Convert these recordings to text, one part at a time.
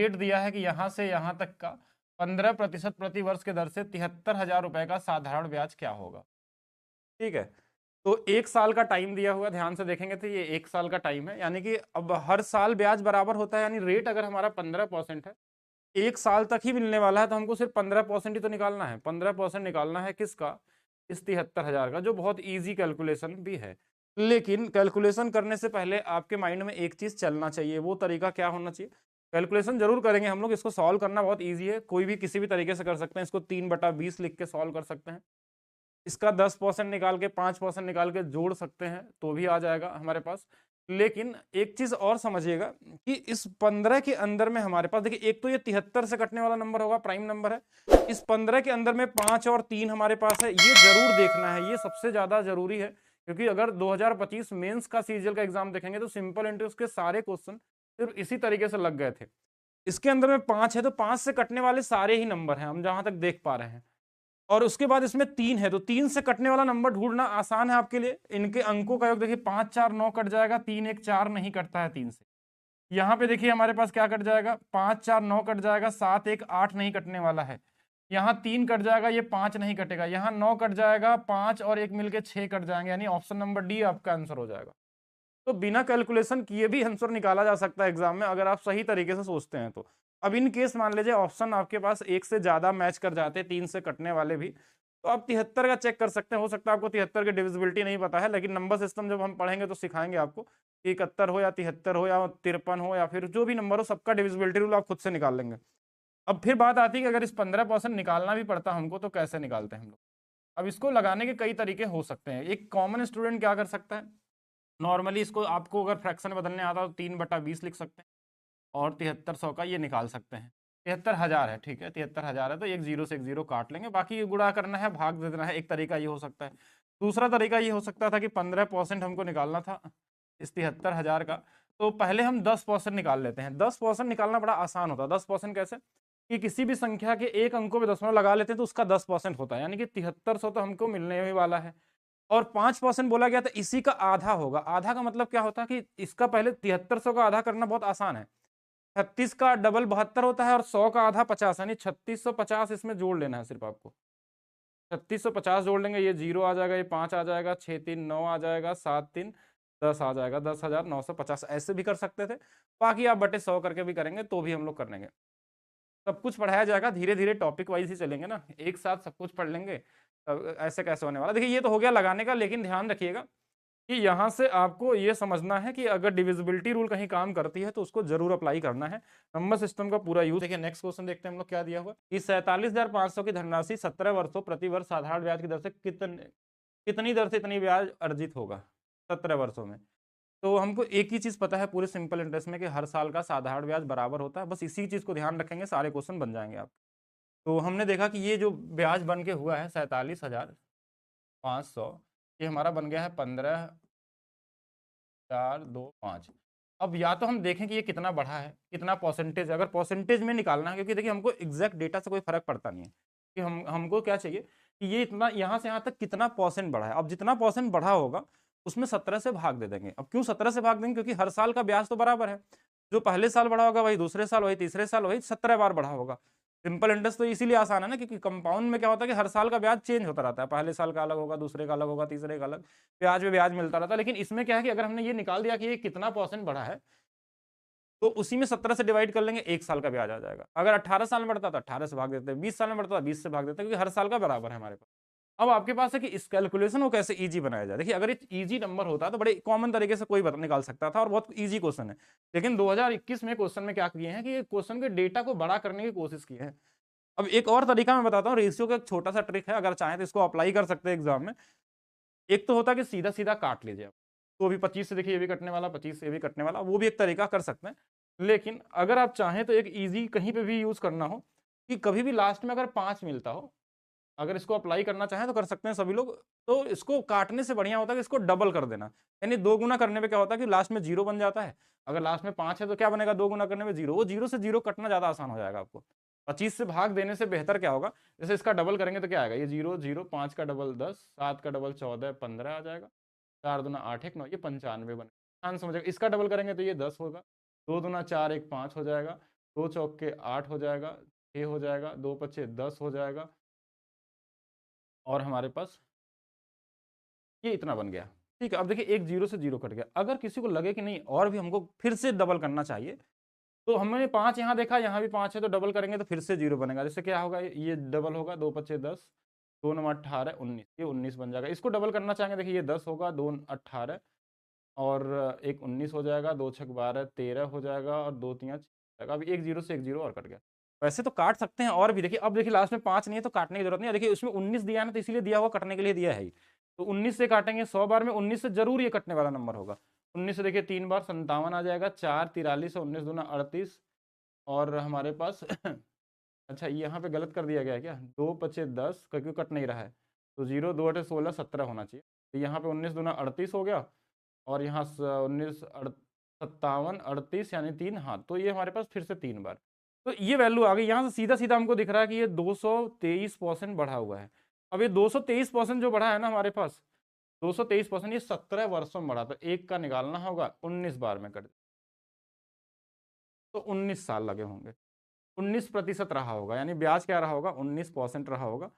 Rate दिया है कि यहाँ से यहाँ तक का 15% प्रति वर्ष के दर से 73,000 रुपए का साधारण ब्याज क्या होगा। ठीक है, तो 1 साल का टाइम दिया हुआ, ध्यान से देखेंगे तो ये 1 साल का टाइम है, यानी कि अब हर साल ब्याज बराबर होता है, यानी रेट अगर हमारा 15% है, 1 साल तक ही मिलने वाला है, तो हमको सिर्फ 15% ही तो निकालना है। 15% निकालना है किसका, इस 73,000 का, जो बहुत ईजी कैलकुलेशन भी है। लेकिन कैलकुलेशन करने से पहले आपके माइंड में एक चीज चलना चाहिए, वो तरीका क्या होना चाहिए। कैलकुलेशन जरूर करेंगे हम लोग, इसको सॉल्व करना बहुत ईजी है, कोई भी किसी भी तरीके से कर सकते हैं। इसको 3/20 लिख के सॉल्व कर सकते हैं, इसका 10% निकाल के 5% निकाल के जोड़ सकते हैं तो भी आ जाएगा हमारे पास। लेकिन एक चीज और समझिएगा कि इस 15 के अंदर में हमारे पास देखिए, एक तो ये 73 से कटने वाला नंबर होगा, प्राइम नंबर है। इस 15 के अंदर में 5 और 3 हमारे पास है, ये जरूर देखना है, ये सबसे ज्यादा जरूरी है। क्योंकि अगर 2025 मेंस का सीजीएल का एग्जाम देखेंगे तो सिंपल इंटरेस्ट के सारे क्वेश्चन सिर्फ इसी तरीके से लग गए थे। इसके अंदर में 5 है, तो 5 से कटने वाले सारे ही नंबर हैं हम जहां तक देख पा रहे हैं। और उसके बाद इसमें 3 है, तो 3 से कटने वाला नंबर ढूंढना आसान है आपके लिए। इनके अंकों का योग देखिए, 5 4 9 कट जाएगा, 3 1 4 नहीं कटता है 3 से। यहाँ पे देखिए हमारे पास क्या कट जाएगा, 5 4 9 कट जाएगा, 7 1 8 नहीं कटने वाला है। यहाँ 3 कट जाएगा, ये 5 नहीं कटेगा, यहाँ 9 कट जाएगा, 5 और 1 मिलके 6 कट जाएंगे, यानी ऑप्शन नंबर डी आपका आंसर हो जाएगा। तो बिना कैलकुलेशन किए भी आंसर निकाला जा सकता है एग्जाम में, अगर आप सही तरीके से सोचते हैं तो। अब इन केस मान लीजिए ऑप्शन आपके पास एक से ज्यादा मैच कर जाते हैं, 3 से कटने वाले भी, तो आप 73 का चेक कर सकते हैं। हो सकता है आपको 73 की डिविजिबिलिटी नहीं पता है, लेकिन नंबर सिस्टम जब हम पढ़ेंगे तो सिखाएंगे आपको कि 71 हो या 73 हो या 53 हो या फिर जो भी नंबर हो, सबका डिविजिबिलिटी रूल आप खुद से निकाल लेंगे। अब फिर बात आती है कि अगर इस 15% निकालना भी पड़ता हमको तो कैसे निकालते हैं हम लोग। अब इसको लगाने के कई तरीके हो सकते हैं। एक कॉमन स्टूडेंट क्या कर सकता है, नॉर्मली इसको आपको अगर फ्रैक्शन बदलने आता तो 3/20 लिख सकते हैं और 7300 का ये निकाल सकते हैं। 73,000 है, ठीक है, 73,000 है, तो एक जीरो से एक जीरो काट लेंगे, बाकी ये गुणा करना है, भाग दे देना है। एक तरीका ये हो सकता है। दूसरा तरीका ये हो सकता था कि 15% हमको निकालना था इस 73,000 का, तो पहले हम 10% निकाल लेते हैं। 10% निकालना बड़ा आसान होता है। 10% कैसे, कि किसी भी संख्या के एक अंकों में दशमलव लगा लेते हैं तो उसका 10% होता है, यानी कि 7300 तो हमको मिलने ही वाला है। और 5% बोला गया था, इसी का आधा होगा। आधा का मतलब क्या होता है कि इसका पहले 7300 का आधा करना बहुत आसान है। 36 का डबल 72 होता है और 100 का आधा 50, यानी 3650 इसमें जोड़ लेना है सिर्फ आपको। 3650 जोड़ लेंगे, ये 0 आ जाएगा, ये 5 आ जाएगा, 6 3 9 आ जाएगा, 7 3 10 आ जाएगा, 10,950। ऐसे भी कर सकते थे, बाकी आप बटे 100 करके भी करेंगे तो भी हम लोग कर लेंगे। सब कुछ पढ़ाया जाएगा, धीरे धीरे टॉपिक वाइज ही चलेंगे ना, एक साथ सब कुछ पढ़ लेंगे ऐसे कैसे होने वाला। देखिए ये तो हो गया लगाने का, लेकिन ध्यान रखिएगा कि यहाँ से आपको ये समझना है कि अगर डिविजिबिलिटी रूल कहीं काम करती है तो उसको जरूर अप्लाई करना है। नंबर सिस्टम का पूरा यूज। देखिए नेक्स्ट क्वेश्चन देखते हैं हम लोग क्या दिया हुआ। कि 47,500 की धनराशि 17 वर्षों प्रति वर्ष साधारण ब्याज की दर से कितनी दर से इतनी ब्याज अर्जित होगा 17 वर्षों में। तो हमको एक ही चीज पता है पूरे सिंपल इंटरेस्ट में, कि हर साल का साधारण ब्याज बराबर होता है। बस इसी चीज को ध्यान रखेंगे, सारे क्वेश्चन बन जाएंगे आप। तो हमने देखा कि ये जो ब्याज बन के हुआ है 47,500, ये हमारा बन गया है 15,425। अब या तो हम देखें कि ये कितना बढ़ा है, कितना परसेंटेज, अगर परसेंटेज में निकालना है, क्योंकि देखिए हमको एग्जैक्ट डेटा से कोई फर्क पड़ता नहीं है, कि हमको क्या चाहिए कि ये इतना यहाँ से यहाँ तक कितना परसेंट बढ़ा है। अब जितना परसेंट बढ़ा होगा उसमें 17 से भाग दे देंगे। अब क्यों 17 से भाग देंगे, क्योंकि हर साल का ब्याज तो बराबर है। जो पहले साल बढ़ा होगा वही दूसरे साल, वही तीसरे साल, वही 17 बार बढ़ा होगा। सिंपल इंटरेस्ट तो इसीलिए आसान है ना, क्योंकि कंपाउंड में क्या होता है कि हर साल का ब्याज चेंज होता रहता है। पहले साल का अलग होगा, दूसरे का अलग होगा, तीसरे का अलग, ब्याज पे ब्याज मिलता रहता है। लेकिन इसमें क्या है कि अगर हमने ये निकाल दिया कि ये कितना परसेंट बढ़ा है, तो उसी में 17 से डिवाइड कर लेंगे, एक साल का ब्याज आ जाएगा। अगर 18 साल में बढ़ता तो 18 से भाग देते हैं, 20 साल में बढ़ता तो 20 से भाग देते हैं, क्योंकि हर साल का बराबर है हमारे पास। अब आपके पास है कि इस कैलकुलेशन को कैसे इजी बनाया जाए। देखिए अगर ये इजी नंबर होता तो बड़े कॉमन तरीके से कोई निकाल सकता था और बहुत इजी क्वेश्चन है। लेकिन 2021 में क्वेश्चन में क्या किए हैं कि क्वेश्चन के डेटा को बड़ा करने की कोशिश की है। अब एक और तरीका मैं बताता हूँ, रेशियो का एक छोटा सा ट्रिक है, अगर चाहें तो इसको अप्लाई कर सकते हैं एग्जाम में। एक तो होता है कि सीधा सीधा काट लीजिए आप, तो अभी 25 से देखिए ये भी कटने वाला, 25 से ये भी कटने वाला, वो भी एक तरीका कर सकते हैं। लेकिन अगर आप चाहें तो एक इजी कहीं पे भी यूज करना हो, कि कभी भी लास्ट में अगर 5 मिलता हो, अगर इसको अप्लाई करना चाहें तो कर सकते हैं सभी लोग। तो इसको काटने से बढ़िया होता है कि इसको डबल कर देना, यानी 2 गुना करने पे क्या होता है कि लास्ट में 0 बन जाता है। अगर लास्ट में 5 है तो क्या बनेगा, 2 गुना करने में 0, वो 0 से 0 कटना ज्यादा आसान हो जाएगा आपको। 25 से भाग देने से बेहतर क्या होगा, जैसे इसका डबल करेंगे तो क्या आएगा, ये 0 0, 5 का डबल 10, 7 का डबल 14 15 आ जाएगा, 4 दूना 8 1 9, ये 95 बने। आसान समझेगा। इसका डबल करेंगे तो ये 10 होगा, 2 दूना 4 1 5 हो जाएगा, 2 चौके 8 हो जाएगा, 6 हो जाएगा, 2 पचे 10 हो जाएगा, और हमारे पास ये इतना बन गया। ठीक है, अब देखिए एक जीरो से जीरो कट गया। अगर किसी को लगे कि नहीं और भी हमको फिर से डबल करना चाहिए, तो हमने 5 यहाँ देखा, यहाँ भी 5 है, तो डबल करेंगे तो फिर से जीरो बनेगा। जैसे क्या होगा, ये डबल होगा, 2 पचे 10, 2 9 18 19, ये 19 बन जाएगा। इसको डबल करना चाहेंगे, देखिए ये 10 होगा, 2 18 और एक 19 हो जाएगा, 2 छक 12 13 हो जाएगा, और 2 3 जाएगा। अभी एक जीरो से एक जीरो और कट गया। वैसे तो काट सकते हैं और भी, देखिए अब देखिए लास्ट में 5 नहीं है तो काटने की जरूरत नहीं है। देखिए उसमें 19 दिया है ना, तो इसीलिए दिया हुआ कटने के लिए दिया है ही। तो 19 से काटेंगे 100 बार में, 19 से जरूर ये कटने वाला नंबर होगा। 19 से देखिए 3 बार 57 आ जाएगा, 4 43 और 19 दूना 38, और हमारे पास अच्छा यहाँ पे गलत कर दिया गया है क्या, 2 पचे 10 क्योंकि कट नहीं रहा है, तो 0 2 8 16 17 होना चाहिए। तो यहाँ पे 19 दूना 38 हो गया, और यहाँ 19 57 38 यानी 3, हाँ तो ये हमारे पास फिर से 3 बार। तो ये वैल्यू आ गई। यहाँ से सीधा सीधा हमको दिख रहा है कि ये 223% बढ़ा हुआ है। अब ये 223% जो बढ़ा है ना हमारे पास, 223% ये 17 वर्षों में बढ़ा, तो एक का निकालना होगा, 19 बार में कट, तो 19 साल लगे होंगे। 19% रहा होगा, यानी ब्याज क्या रहा होगा, 19% रहा होगा।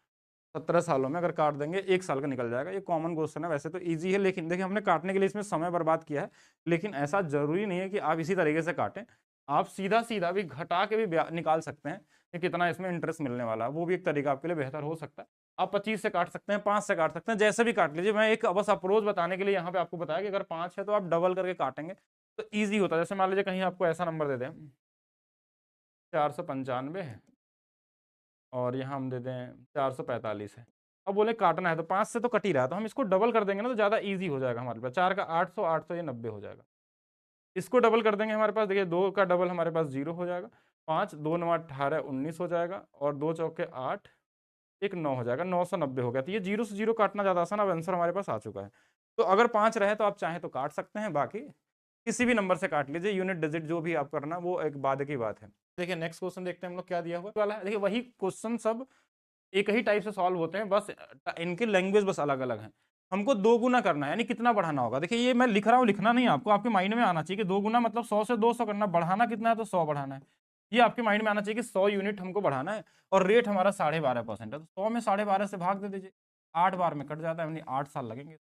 17 सालों में अगर काट देंगे, एक साल का निकल जाएगा। ये कॉमन क्वेश्चन है, वैसे तो इजी है, लेकिन देखिए हमने काटने के लिए इसमें समय बर्बाद किया है, लेकिन ऐसा जरूरी नहीं है कि आप इसी तरीके से काटें। आप सीधा सीधा भी घटा के भी निकाल सकते हैं कि कितना इसमें इंटरेस्ट मिलने वाला है, वो भी एक तरीका आपके लिए बेहतर हो सकता है। आप 25 से काट सकते हैं, 5 से काट सकते हैं, जैसे भी काट लीजिए। मैं एक बस अप्रोच बताने के लिए यहाँ पे आपको बताया कि अगर 5 है तो आप डबल करके काटेंगे तो ईजी होता है। जैसे मान लीजिए कहीं आपको ऐसा नंबर दे दें 495 है, और यहाँ हम दे दें 445 है। अब बोले काटना है तो 5 से तो कट ही रहा है, तो हम इसको डबल कर देंगे ना, तो ज़्यादा इजी हो जाएगा हमारे पास। 4 का 800, 800 ये 90 हो जाएगा। इसको डबल कर देंगे, हमारे पास देखिए 2 का डबल हमारे पास 0 हो जाएगा, 5 2 9 18 19 हो जाएगा, और 2 चौके 8 एक 9 हो जाएगा, 990 हो गया। तो ये जीरो से जीरो काटना ज़्यादा आसान, अब आंसर हमारे पास आ चुका है। तो अगर 5 रहे तो आप चाहें तो काट सकते हैं, बाकी किसी भी नंबर से काट लीजिए, यूनिट डिजिट जो भी आप करना वो एक बाद की बात है। देखिए नेक्स्ट क्वेश्चन देखते हैं हम लोग क्या दिया हुआ वाला है। देखिए वही क्वेश्चन सब एक ही टाइप से सॉल्व होते हैं, बस इनकी लैंग्वेज बस अलग अलग है। हमको 2 गुना करना है, यानी कितना बढ़ाना होगा। देखिए ये मैं लिख रहा हूँ, लिखना नहीं, आपको आपके माइंड में आना चाहिए कि 2 गुना मतलब 100 से 200 करना, बढ़ाना कितना है तो 100 बढ़ाना है। ये आपके माइंड में आना चाहिए कि 100 यूनिट हमको बढ़ाना है, और रेट हमारा 12.5% है, तो 100 में 12.5 से भाग दे दीजिए, 8 बार में कट जाता है, यानी 8 साल लगेंगे।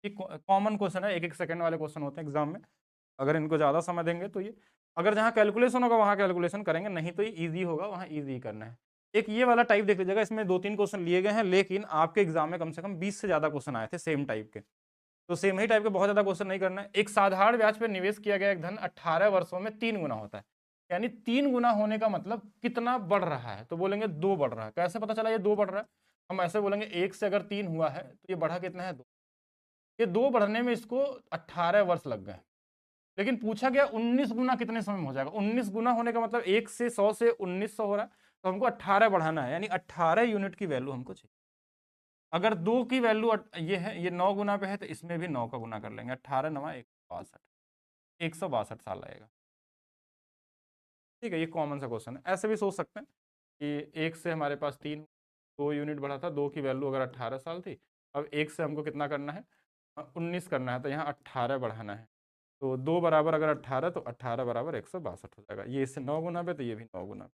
ये कॉमन क्वेश्चन है, 1 1 सेकंड वाले क्वेश्चन होते हैं एग्जाम में। अगर इनको ज़्यादा समय देंगे तो ये, अगर जहाँ कैलकुलेशन होगा वहाँ कैलकुलेशन करेंगे, नहीं तो ये ईजी होगा, वहाँ ईजी करना है। एक ये वाला टाइप देख लीजिएगा, इसमें 2-3 क्वेश्चन लिए गए हैं, लेकिन आपके एग्जाम में कम से कम 20 से ज़्यादा क्वेश्चन आए थे सेम टाइप के, तो सेम ही टाइप के बहुत ज़्यादा क्वेश्चन नहीं करना है। एक साधारण ब्याज पर निवेश किया गया एक धन 18 वर्षों में 3 गुना होता है, यानी 3 गुना होने का मतलब कितना बढ़ रहा है, तो बोलेंगे 2 बढ़ रहा है। कैसे पता चला ये 2 बढ़ रहा है, हम ऐसे बोलेंगे 1 से अगर 3 हुआ है तो ये बढ़ा कितना है 2, ये 2 बढ़ने में इसको 18 वर्ष लग गए। लेकिन पूछा गया 19 गुना कितने समय में हो जाएगा। 19 गुना होने का मतलब 1 से 100 से 1900 हो रहा है, तो हमको 18 बढ़ाना है, यानी 18 यूनिट की वैल्यू हमको चाहिए। अगर 2 की वैल्यू ये है, ये 9 गुना पे है, तो इसमें भी 9 का गुना कर लेंगे, 18 9 162, 162 साल लगेगा। ठीक है, ये कॉमन सा क्वेश्चन है। ऐसे भी सोच सकते हैं कि 1 से हमारे पास 3, 2 यूनिट बढ़ा था, 2 की वैल्यू अगर 18 साल थी, अब 1 से हमको कितना करना है, 19 करना है, तो यहाँ 18 बढ़ाना है। तो 2 बराबर अगर 18, तो 18 बराबर 162 हो जाएगा। ये इससे 9 गुना पे, तो ये भी 9 गुना।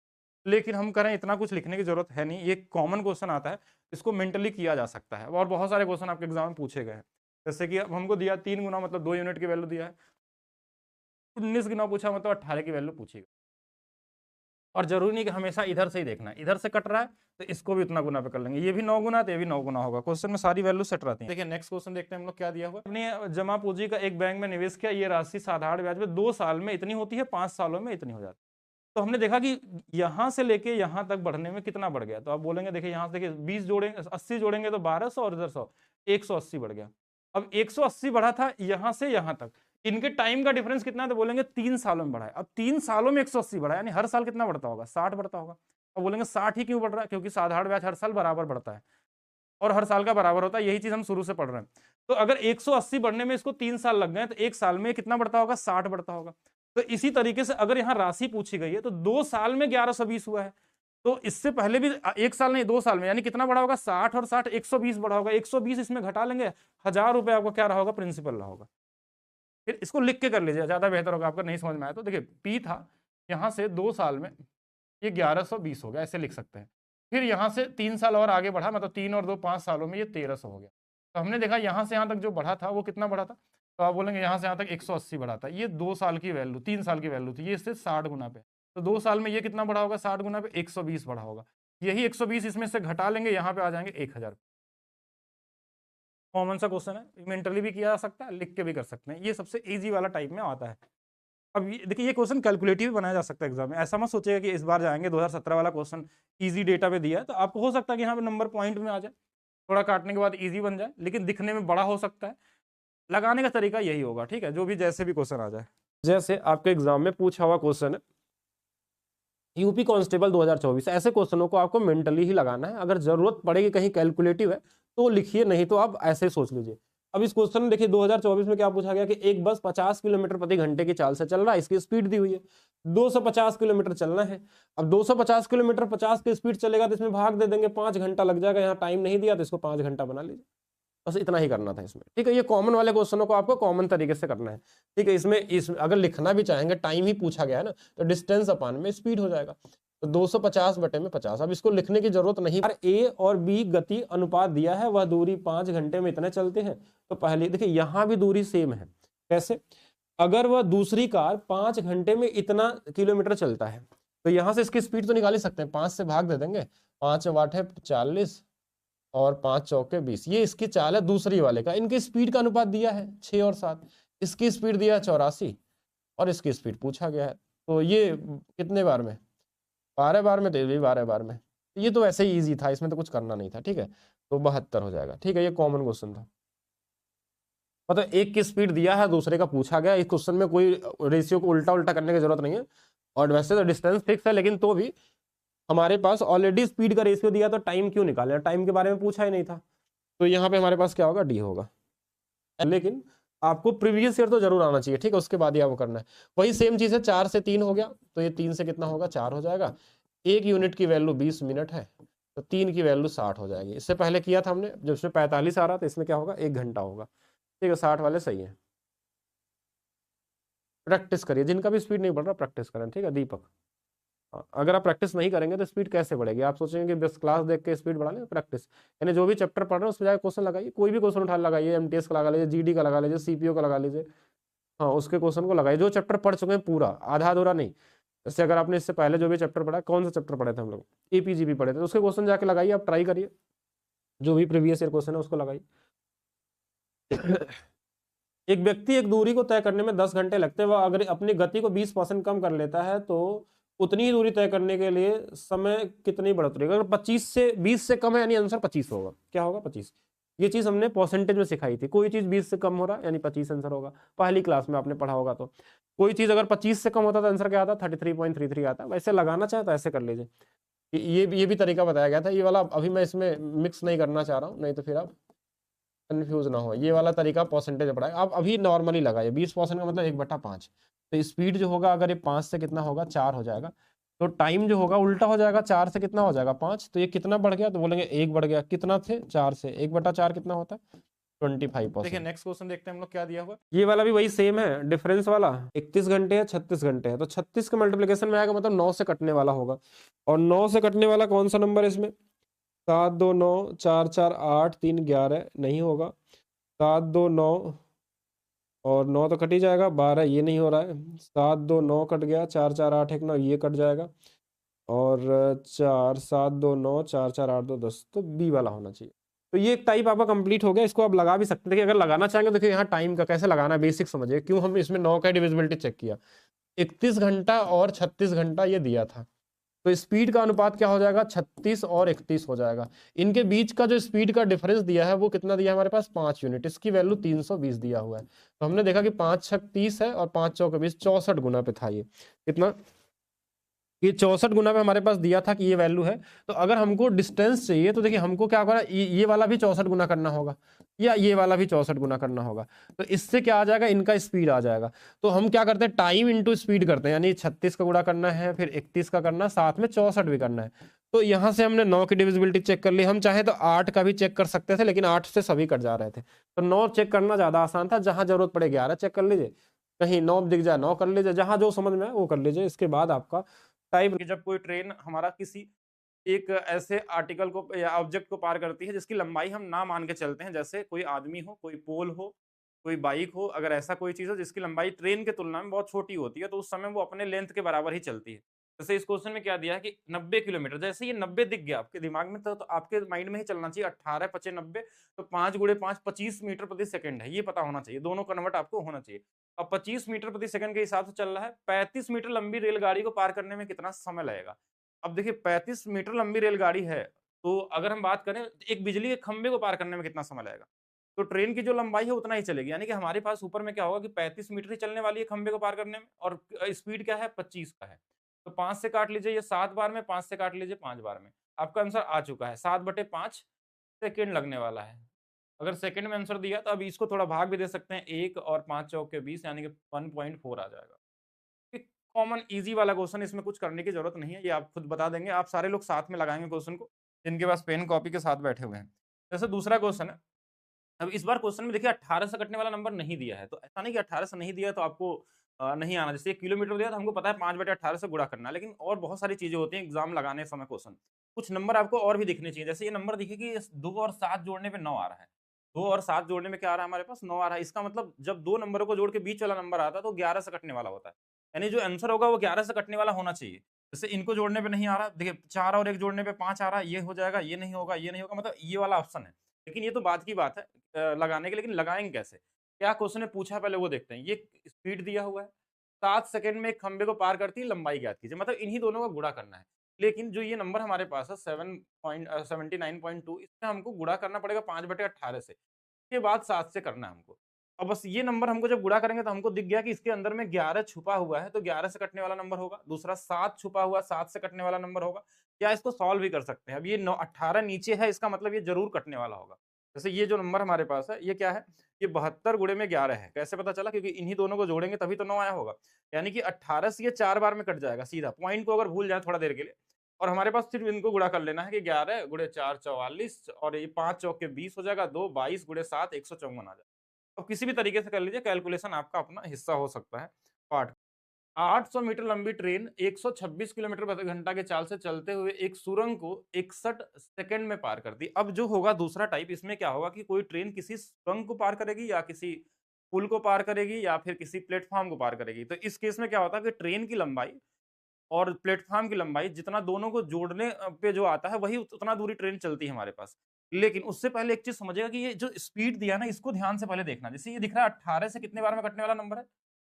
लेकिन हम करें इतना कुछ लिखने की जरूरत है नहीं, ये कॉमन क्वेश्चन आता है, इसको मेंटली किया जा सकता है, और बहुत सारे क्वेश्चन आपके एग्जाम में पूछे गए हैं। जैसे कि अब हमको दिया 3 गुना मतलब 2 यूनिट की वैल्यू दिया है, 19 गुना पूछा मतलब 18 की वैल्यू पूछेगा। और जरूरी नहीं कि हमेशा इधर से ही देखना है, इधर से कट रहा है तो इसको भी उतना गुना पे कर लेंगे, ये भी 9 गुना तो ये भी 9 गुना होगा। क्वेश्चन में सारी वैल्यू सेट रहती है। देखिए नेक्स्ट क्वेश्चन देखते हैं हम लोग क्या दिया हुआ। अपनी जमा पूंजी का एक बैंक में निवेश किया, ये राशि साधारण ब्याज में 2 साल में इतनी होती है, 5 सालों में इतनी हो जाती है। तो हमने देखा कि यहां से लेके यहां तक बढ़ने में कितना बढ़ गया, तो आप बोलेंगे देखिए यहां से देखिए 20 जोड़ेंगे, 80 जोड़ेंगे तो 1200, और इधर 100, 180 बढ़ गया। अब 180 बढ़ा था यहां से यहां तक, इनके टाइम का डिफरेंस कितना है, तो बोलेंगे 3 सालों में बढ़ा है। अब 3 सालों में 180 बढ़ा, यानी हर साल कितना बढ़ता होगा, 60 बढ़ता होगा। अब बोलेंगे 60 ही क्यों बढ़ रहा है, क्योंकि साधारण ब्याज हर साल बराबर बढ़ता है, और हर साल का बराबर होता है, यही चीज हम शुरू से पढ़ रहे हैं। तो अगर 180 बढ़ने में इसको 3 साल लग गए, तो 1 साल में कितना बढ़ता होगा, 60 बढ़ता होगा। तो इसी तरीके से अगर यहाँ राशि पूछी गई है, तो 2 साल में 1120 हुआ है, तो इससे पहले भी 1 साल नहीं 2 साल में, यानी कितना बढ़ा होगा, 60 और 60 120 बढ़ा होगा। 120 इसमें घटा लेंगे, 1000 रुपए आपको क्या रहा होगा, प्रिंसिपल रहा होगा। फिर इसको लिख के कर लीजिए, ज्यादा बेहतर होगा। आपका नहीं समझ में आया तो देखिए, पी था यहाँ से 2 साल में ये 1120 हो गया, ऐसे लिख सकते हैं। फिर यहाँ से 3 साल और आगे बढ़ा, मतलब 3 और 2 5 सालों में ये 1300 हो गया। तो हमने देखा यहाँ से यहाँ तक जो बढ़ा था वो कितना बढ़ा था, तो आप बोलेंगे यहाँ से यहाँ तक 180 बढ़ा था। ये 2 साल की वैल्यू, 3 साल की वैल्यू थी, ये इससे 60 गुना पे, तो 2 साल में ये कितना बढ़ा होगा, 60 गुना पे 120 बढ़ा होगा। यही 120 इसमें से घटा लेंगे, यहाँ पे आ जाएंगे 1000। कॉमन सा क्वेश्चन है, मेंटली भी किया जा सकता है, लिख के भी कर सकते हैं, ये सबसे इजी वाला टाइप में आता है। अब ये देखिए, ये क्वेश्चन कैलकुलेटिव भी बनाया जा सकता है एग्जाम में। ऐसा मत सोचिएगा कि इस बार जाएंगे 2017 वाला क्वेश्चन इजी डेटा पे दिया है तो आपको हो सकता है कि यहाँ पे नंबर पॉइंट में आ जाए, थोड़ा काटने के बाद इजी बन जाए, लेकिन दिखने में बड़ा हो सकता है। लगाने का तरीका यही होगा, ठीक है, जो भी जैसे भी क्वेश्चन आ जाए। जैसे आपके एग्जाम में पूछा हुआ क्वेश्चन है यूपी कांस्टेबल 2024, ऐसे क्वेश्चनों को आपको मेंटली ही लगाना है। अगर जरूरत पड़ेगी कहीं कैलकुलेटिव है तो लिखिए, नहीं तो आप ऐसे ही सोच लीजिए। अब इस क्वेश्चन में देखिए 2024 में क्या पूछा गया कि एक बस 50 किलोमीटर प्रति घंटे की चाल से चल रहा है, इसकी स्पीड दी हुई है 250 किलोमीटर चलना है। अब 250 किलोमीटर 50 की स्पीड चलेगा तो इसमें भाग दे देंगे, 5 घंटा लग जाएगा। यहाँ टाइम नहीं दिया तो इसको 5 घंटा बना लीजिए, बस इतना ही करना था इसमें, ठीक है। ये कॉमन वाले क्वेश्चनों को आपको कॉमन तरीके से करना है, ठीक है। इसमें अगर लिखना भी चाहेंगे, टाइम ही पूछा गया है ना, तो डिस्टेंस अपान में स्पीड हो जाएगा, तो 250 बटे में 50। अब इसको लिखने की जरूरत नहीं, ए और बी गति अनुपात दिया है, वह दूरी 5 घंटे में इतने चलते हैं। तो पहले देखिए यहाँ भी दूरी सेम है, कैसे, अगर वह दूसरी कार 5 घंटे में इतना किलोमीटर चलता है तो यहाँ से इसकी स्पीड तो निकाल ही सकते हैं, 5 से भाग दे देंगे, 5 वाट है 40 और 5 चौके 20, ये इसकी चाल है दूसरी वाले का। इनकी स्पीड का अनुपात दिया है 6 और 7, इसकी स्पीड दिया है 84 और इसकी स्पीड पूछा गया है, तो ये कितने बार में, 12 बार में, तो ये भी 12 बार में। ये तो वैसे ही ईजी था, इसमें तो कुछ करना नहीं था, ठीक है। तो 72 हो जाएगा, ठीक है। ये कॉमन क्वेश्चन था, मतलब एक की स्पीड दिया है, दूसरे का पूछा गया। इस क्वेश्चन में कोई रेशियो को उल्टा उल्टा करने की जरूरत नहीं है, और वैसे तो डिस्टेंस फिक्स है, लेकिन तो भी हमारे पास ऑलरेडी स्पीड का रेशियो दिया, तो टाइम क्यों निकाले, टाइम के बारे में पूछा ही नहीं था, तो यहाँ पे हमारे पास क्या होगा, डी होगा। लेकिन आपको प्रीवियस ईयर तो जरूर आना चाहिए, ठीक है, उसके बाद ही आपको करना है। वही सेम चीज है, 4 से 3 हो गया, तो ये 3 से कितना होगा, 4 हो जाएगा। 1 यूनिट की वैल्यू 20 मिनट है, तो 3 की वैल्यू 60 हो जाएगी। इससे पहले किया था हमने, जब इसमें 45 आ रहा था, इसमें क्या होगा, 1 घंटा होगा, ठीक है। 60 वाले सही है, प्रैक्टिस करिए, जिनका भी स्पीड नहीं बढ़ रहा प्रैक्टिस करें, ठीक है। दीपक, अगर आप प्रैक्टिस नहीं करेंगे तो स्पीड कैसे बढ़ेगी, आप सोचेंगे कि बस क्लास देख के स्पीड बढ़ा लें, प्रैक्टिस, यानी जो भी चैप्टर पढ़ रहे हैं उस पर जाकर क्वेश्चन लगाइए, कोई भी क्वेश्चन उठा लगाइए, एमटीएस का लगा लीजिए, जीडी का लगा लीजिए, सीपीओ का लगा लीजिए, हाँ उसके क्वेश्चन को लगाइए, जो चैप्टर पढ़ चुके हैं पूरा, आधा अधूरा नहीं। जैसे अगर आपने इससे पहले जो भी चैप्टर पढ़ा, कौन सा चैप्टर पढ़े थे हम लोग, एपीजीपी पढ़े थे, तो उसके क्वेश्चन जाके लगाइए, आप ट्राई करिए, जो भी प्रीवियस ईयर क्वेश्चन है उसको लगाइए। एक व्यक्ति एक दूरी को तय करने में 10 घंटे लगते हैं, वह अगर अपनी गति को 20% कम कर लेता है तो उतनी ही दूरी तय करने के लिए समय कितनी बढ़ोतरी, अगर 20 से कम है यानी आंसर 25 होगा, क्या होगा, 25। ये चीज हमने परसेंटेज में सिखाई थी, कोई चीज 20 से कम हो रहा है यानी 25 आंसर होगा, पहली क्लास में आपने पढ़ा होगा। तो कोई चीज अगर 25 से कम होता तो आंसर क्या आता, 33.33 आता। वैसे लगाना चाहे तो ऐसे कर लीजिए, ये भी तरीका बताया गया था, ये वाला अभी मैं इसमें मिक्स नहीं करना चाह रहा हूँ, नहीं तो फिर आप कंफ्यूज ना हो। ये वाला तरीका परसेंटेज पढ़ाए, आप अभी नॉर्मली लगाइए, 20% का मतलब 1/5, तो स्पीड जो होगा अगर ये 5 से कितना होगा, 4 हो जाएगा, तो टाइम जो होगा उल्टा हो जाएगा, 4 से कितना हो जाएगा, 5, तो ये कितना बढ़ गया, तो बोलेंगे 1 बढ़ गया, कितना थे 4 से 1/4 कितना होता है, 25%। देखिए नेक्स्ट क्वेश्चन देखते हैं हम लोग क्या दिया हुआ, ये वाला भी वही सेम है, डिफरेंस वाला 31 घंटे है 36 घंटे है, तो 36 का मल्टीप्लीकेशन में आएगा, मतलब 9 से कटने वाला होगा, और 9 से कटने वाला कौन सा नंबर है इसमें, 7 2 9 4 4 8 3 11 नहीं होगा, 7 2 9 और 9 तो कट ही जाएगा, 12 ये नहीं हो रहा है, 7 2 9 कट गया, 4 4 8 1 9 ये कट जाएगा, और 4 7 2 9 4 4 8 2 10, तो बी वाला होना चाहिए। तो ये एक टाइप आपका कंप्लीट हो गया, इसको आप लगा भी सकते हैं। देखिए अगर लगाना चाहेंगे, देखिए यहाँ टाइम का कैसे लगाना है बेसिक समझिए, क्यों हम इसमें 9 का डिविजिबिलिटी चेक किया, 31 घंटा और 36 घंटा ये दिया था, तो स्पीड का अनुपात क्या हो जाएगा, 36 और 31 हो जाएगा। इनके बीच का जो स्पीड का डिफरेंस दिया है वो कितना दिया है हमारे पास, 5 यूनिट, इसकी वैल्यू 320 दिया हुआ है। तो हमने देखा कि 5 6 30 है और 5 चौके 20, 64 गुना पे था ये, कितना, ये 64 गुना पे हमारे पास दिया था कि ये वैल्यू है। तो अगर हमको डिस्टेंस चाहिए तो देखिए हमको क्या करना, ये वाला भी 64 गुना करना होगा, या ये वाला भी 64 गुना करना होगा, तो इससे क्या आ जाएगा, इनका स्पीड आ जाएगा। तो हम क्या करते हैं, टाइम इंटू स्पीड करते हैं, यानी 36 का गुणा करना है, फिर 31 का करना है, साथ में 64 भी करना है। तो यहाँ से हमने 9 की डिविजिबिलिटी चेक कर ली, हम चाहे तो 8 का भी चेक कर सकते थे, लेकिन 8 से सभी कट जा रहे थे, तो 9 चेक करना ज्यादा आसान था, जहां जरूरत पड़े 11 चेक कर लीजिए, कहीं 9 दिख जाए 9 कर लीजिए, जहां जो समझ में आए वो कर लीजिए। इसके बाद आपका टाइप कि जब कोई ट्रेन हमारा किसी एक ऐसे आर्टिकल को या ऑब्जेक्ट को पार करती है जिसकी लंबाई हम ना मान के चलते हैं, जैसे कोई आदमी हो, कोई पोल हो, कोई बाइक हो, अगर ऐसा कोई चीज़ हो जिसकी लंबाई ट्रेन के तुलना में बहुत छोटी होती है, तो उस समय वो अपने लेंथ के बराबर ही चलती है। जैसे इस क्वेश्चन में क्या दिया है कि 90 किलोमीटर, जैसे ये 90 दिख गया आपके दिमाग में तो आपके माइंड में ही चलना चाहिए 18 पचे 90, तो 5 गुणे 5 25 मीटर प्रति सेकंड है, ये पता होना चाहिए, दोनों कन्वर्ट आपको होना चाहिए। अब 25 मीटर प्रति सेकंड के हिसाब से चल रहा है, 35 मीटर लंबी रेलगाड़ी को पार करने में कितना समय लगेगा? अब देखिए 35 मीटर लंबी रेलगाड़ी है, तो अगर हम बात करें एक बिजली के खंभे को पार करने में कितना समय लगेगा? तो ट्रेन की जो लंबाई है उतना ही चलेगी, यानी कि हमारे पास ऊपर में क्या होगा कि 35 मीटर ही चलने वाली है खंभे को पार करने में और स्पीड क्या है 25 का है। तो 5 से काट लीजिए ये 7 बार में, 5 से काट लीजिए 5 बार में। आपका आंसर आ चुका है 7/5 सेकंड लगने वाला है। अगर सेकंड में आंसर दिया तो अब इसको थोड़ा भाग भी दे सकते हैं, 1 और 5 चौक के 20 यानी कि 1.4 आ जाएगा। एक कॉमन ईज़ी वाला क्वेश्चन, इसमें कुछ करने की ज़रूरत नहीं है, ये आप खुद बता देंगे। आप सारे लोग साथ में लगाएँगे क्वेश्चन को, जिनके पास पेन कॉपी के साथ बैठे हुए हैं। जैसे दूसरा क्वेश्चन है, अब इस बार क्वेश्चन में देखिए 18 से कटने वाला नंबर नहीं दिया है, तो ऐसा नहीं कि 18 से नहीं दिया है तो आपको नहीं आना। जैसे 1 किलोमीटर दिया तो हमको पता है 5/18 से गुणा करना है, लेकिन और बहुत सारी चीज़ें होती हैं एग्ज़ाम लगाने समय क्वेश्चन। कुछ नंबर आपको और भी दिखने चाहिए, जैसे ये नंबर दिखे कि 2 और 7 जोड़ने पे 9 आ रहा है। 2 और 7 जोड़ने में क्या आ रहा है हमारे पास? 9 आ रहा है। इसका मतलब जब 2 नंबरों को जोड़ के बीच वाला नंबर आता है तो 11 से कटने वाला होता है। यानी जो आंसर होगा वो 11 से कटने वाला होना चाहिए। जैसे इनको जोड़ने पे नहीं आ रहा, देखिए 4 और 1 जोड़ने पे 5 आ रहा है, ये हो जाएगा, ये नहीं होगा, ये नहीं होगा, मतलब ये वाला ऑप्शन है। लेकिन ये तो बाद की बात है लगाने की, लेकिन लगाएँगे कैसे? क्या क्वेश्चन ने पूछा है पहले वो देखते हैं। ये स्पीड दिया हुआ है, 7 सेकंड में एक खंभे को पार करती है, लंबाई ज्ञात कीजिए। मतलब इन्हीं दोनों का गुणा करना है। लेकिन जो ये नंबर हमारे पास है 79.2, इसमें हमको गुणा करना पड़ेगा 5/18 से। के बाद 7 से करना है हमको। अब बस ये नंबर हमको जब गुणा करेंगे तो हमको दिख गया कि इसके अंदर में 11 छुपा हुआ है, तो 11 से कटने वाला नंबर होगा। दूसरा 7 छुपा हुआ, 7 से कटने वाला नंबर होगा। या इसको सॉल्व भी कर सकते हैं। अब ये 18 नीचे है, इसका मतलब ये ज़रूर कटने वाला होगा। जैसे ये जो नंबर हमारे पास है, ये क्या है? ये 72 गुणे में 11 है। कैसे पता चला? क्योंकि इन्हीं दोनों को जोड़ेंगे तभी तो 9 आया होगा। यानी कि 18 से ये 4 बार में कट जाएगा सीधा। पॉइंट को अगर भूल जाएँ थोड़ा देर के लिए और हमारे पास सिर्फ इनको गुणा कर लेना है कि 11 गुणे 4 44 और ये 5 चौक के 20 हो जाएगा, 2 22 गुणे 7 154 आ जाएगा। अब किसी भी तरीके से कर लीजिए, कैलकुलेशन आपका अपना हिस्सा हो सकता है पार्ट। 800 मीटर लंबी ट्रेन 126 किलोमीटर प्रति घंटा के चाल से चलते हुए एक सुरंग को 61 सेकंड में पार करती है। अब जो होगा दूसरा टाइप, इसमें क्या होगा कि कोई ट्रेन किसी सुरंग को पार करेगी या किसी पुल को पार करेगी या फिर किसी प्लेटफॉर्म को पार करेगी। तो इस केस में क्या होता है कि ट्रेन की लंबाई और प्लेटफ़ॉर्म की लंबाई जितना दोनों को जोड़ने पे जो आता है वही उतना दूरी ट्रेन चलती है हमारे पास। लेकिन उससे पहले एक चीज़ समझिएगा कि ये जो स्पीड दिया है ना इसको ध्यान से पहले देखना। जैसे ये दिख रहा है 18 से कितने बार में कटने वाला नंबर है?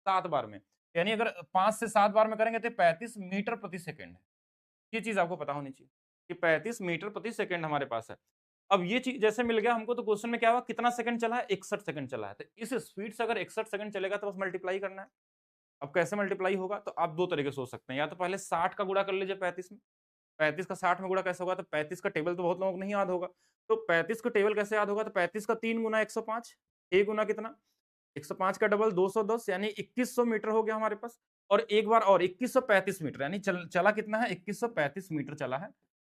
7 बार में। यानी अगर 5 से 7 बार में करेंगे तो 35 मीटर प्रति सेकंड है। ये चीज़ आपको पता होनी चाहिए कि 35 मीटर प्रति सेकंड हमारे पास है। अब ये चीज़ जैसे मिल गया हमको तो क्वेश्चन में क्या हुआ कितना सेकंड चला है? 61 सेकंड चला है। तो इस स्पीड से अगर 61 सेकंड चलेगा तो बस मल्टीप्लाई करना है। अब कैसे मल्टीप्लाई होगा? तो आप 2 तरीके से सोच सकते हैं। या तो पहले 60 का गुणा कर लीजिए 35 में। 35 का 60 में गुणा कैसे होगा? तो 35 का टेबल तो बहुत लोगों को नहीं याद होगा। तो 35 का टेबल कैसे याद होगा? तो 35 का 3 गुना 105, ए गुना कितना? 105 का डबल 210 यानी 2100 मीटर हो गया हमारे पास। और एक बार और 2135 मीटर यानी चला कितना है? 2135 मीटर चला है।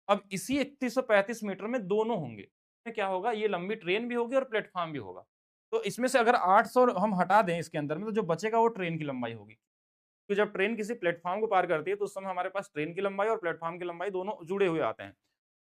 अब इसी 2135 मीटर में दोनों होंगे। इसमें क्या होगा? ये लंबी ट्रेन भी होगी और प्लेटफ़ॉर्म भी होगा। तो इसमें से अगर 800 हम हटा दें इसके अंदर में तो जो बचेगा वो ट्रेन की लंबाई होगी। तो जब ट्रेन किसी प्लेटफ़ॉर्म को पार करती है तो उस समय हमारे पास ट्रेन की लंबाई और प्लेटफ़ॉर्म की लंबाई दोनों जुड़े हुए आते हैं।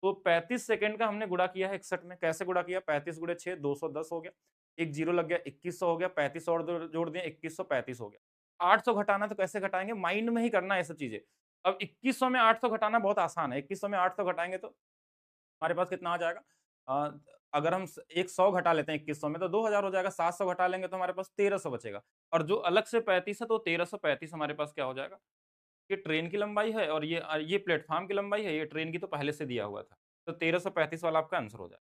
तो 35 सेकंड का हमने गुणा किया है 61 में, कैसे गुणा किया? 35 गुणे 6 210 हो गया, एक जीरो लग गया 2100 हो गया, 35 और दो जोड़ दिए 2135 हो गया। 800 घटाना तो कैसे घटाएँगे? माइंड में ही करना है ये सब चीज़ें। अब 2100 में 800 घटाना बहुत आसान है, 2100 में 800 घटाएँगे तो हमारे पास कितना आ जाएगा? अ, अगर हम स एक 100 घटा लेते हैं 2100 में तो 2000 हो जाएगा, 700 घटा लेंगे तो हमारे पास 1300 बचेगा और जो अलग से 35 है तो 1335 हमारे पास क्या हो जाएगा? ये ट्रेन की लंबाई है और ये प्लेटफ़ॉर्म की लंबाई है, ये ट्रेन की तो पहले से दिया हुआ था। तो 1335 वाला आपका आंसर हो जाएगा।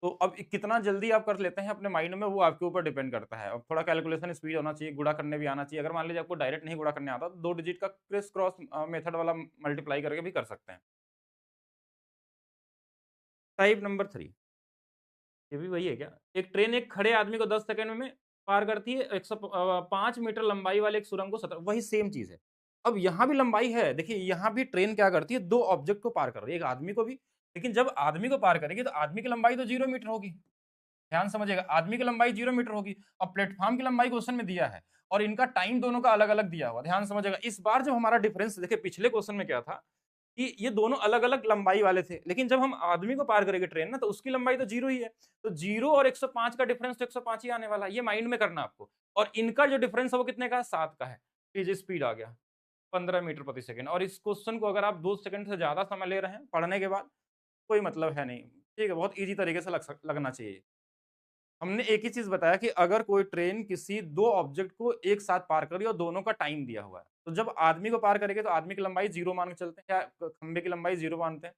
तो अब कितना जल्दी आप कर लेते हैं अपने माइंड में वो आपके ऊपर डिपेंड करता है। अब थोड़ा कैलकुलेशन स्पीड होना चाहिए, गुणा करने भी आना चाहिए। अगर मान लीजिए आपको डायरेक्ट नहीं गुणा करने आता तो 2 डिजिट का क्रिस क्रॉस मेथड वाला मल्टीप्लाई करके भी कर सकते हैं। टाइप नंबर 3, ये भी वही है क्या? एक ट्रेन एक खड़े आदमी को 10 सेकंड में पार करती है, 5 मीटर लंबाई वाले एक सुरंग को 17, वही सेम चीज़ है। अब यहाँ भी लंबाई है, देखिए यहाँ भी ट्रेन क्या करती है 2 ऑब्जेक्ट को पार कर रही है, एक आदमी को भी, लेकिन जब आदमी को पार करेगी तो आदमी की लंबाई तो 0 मीटर होगी। ध्यान समझिएगा, आदमी की लंबाई 0 मीटर होगी और प्लेटफॉर्म की लंबाई क्वेश्चन में दिया है और इनका टाइम दोनों का अलग अलग दिया हुआ। ध्यान समझिएगा, इस बार जब हमारा डिफरेंस देखिए पिछले क्वेश्चन में क्या था कि ये दोनों अलग अलग लंबाई वाले थे, लेकिन जब हम आदमी को पार करेंगे ट्रेन ना तो उसकी लंबाई तो 0 ही है, तो 0 और 105 का डिफरेंस तो 105 ही आने वाला है, ये माइंड में करना आपको। और इनका जो डिफरेंस है वो कितने का है, 7 का है। ये स्पीड आ गया 15 मीटर प्रति सेकंड, और इस क्वेश्चन को अगर आप 2 सेकंड से ज्यादा समय ले रहे हैं पढ़ने के बाद, कोई मतलब है नहीं। ठीक है, बहुत इजी तरीके से लगना चाहिए। हमने एक ही चीज बताया कि अगर कोई ट्रेन किसी दो ऑब्जेक्ट को एक साथ पार कर रही है और दोनों का टाइम दिया हुआ है, तो जब आदमी को पार करेंगे तो आदमी की लंबाई 0 मान के चलते हैं, या खंबे की लंबाई 0 मानते हैं।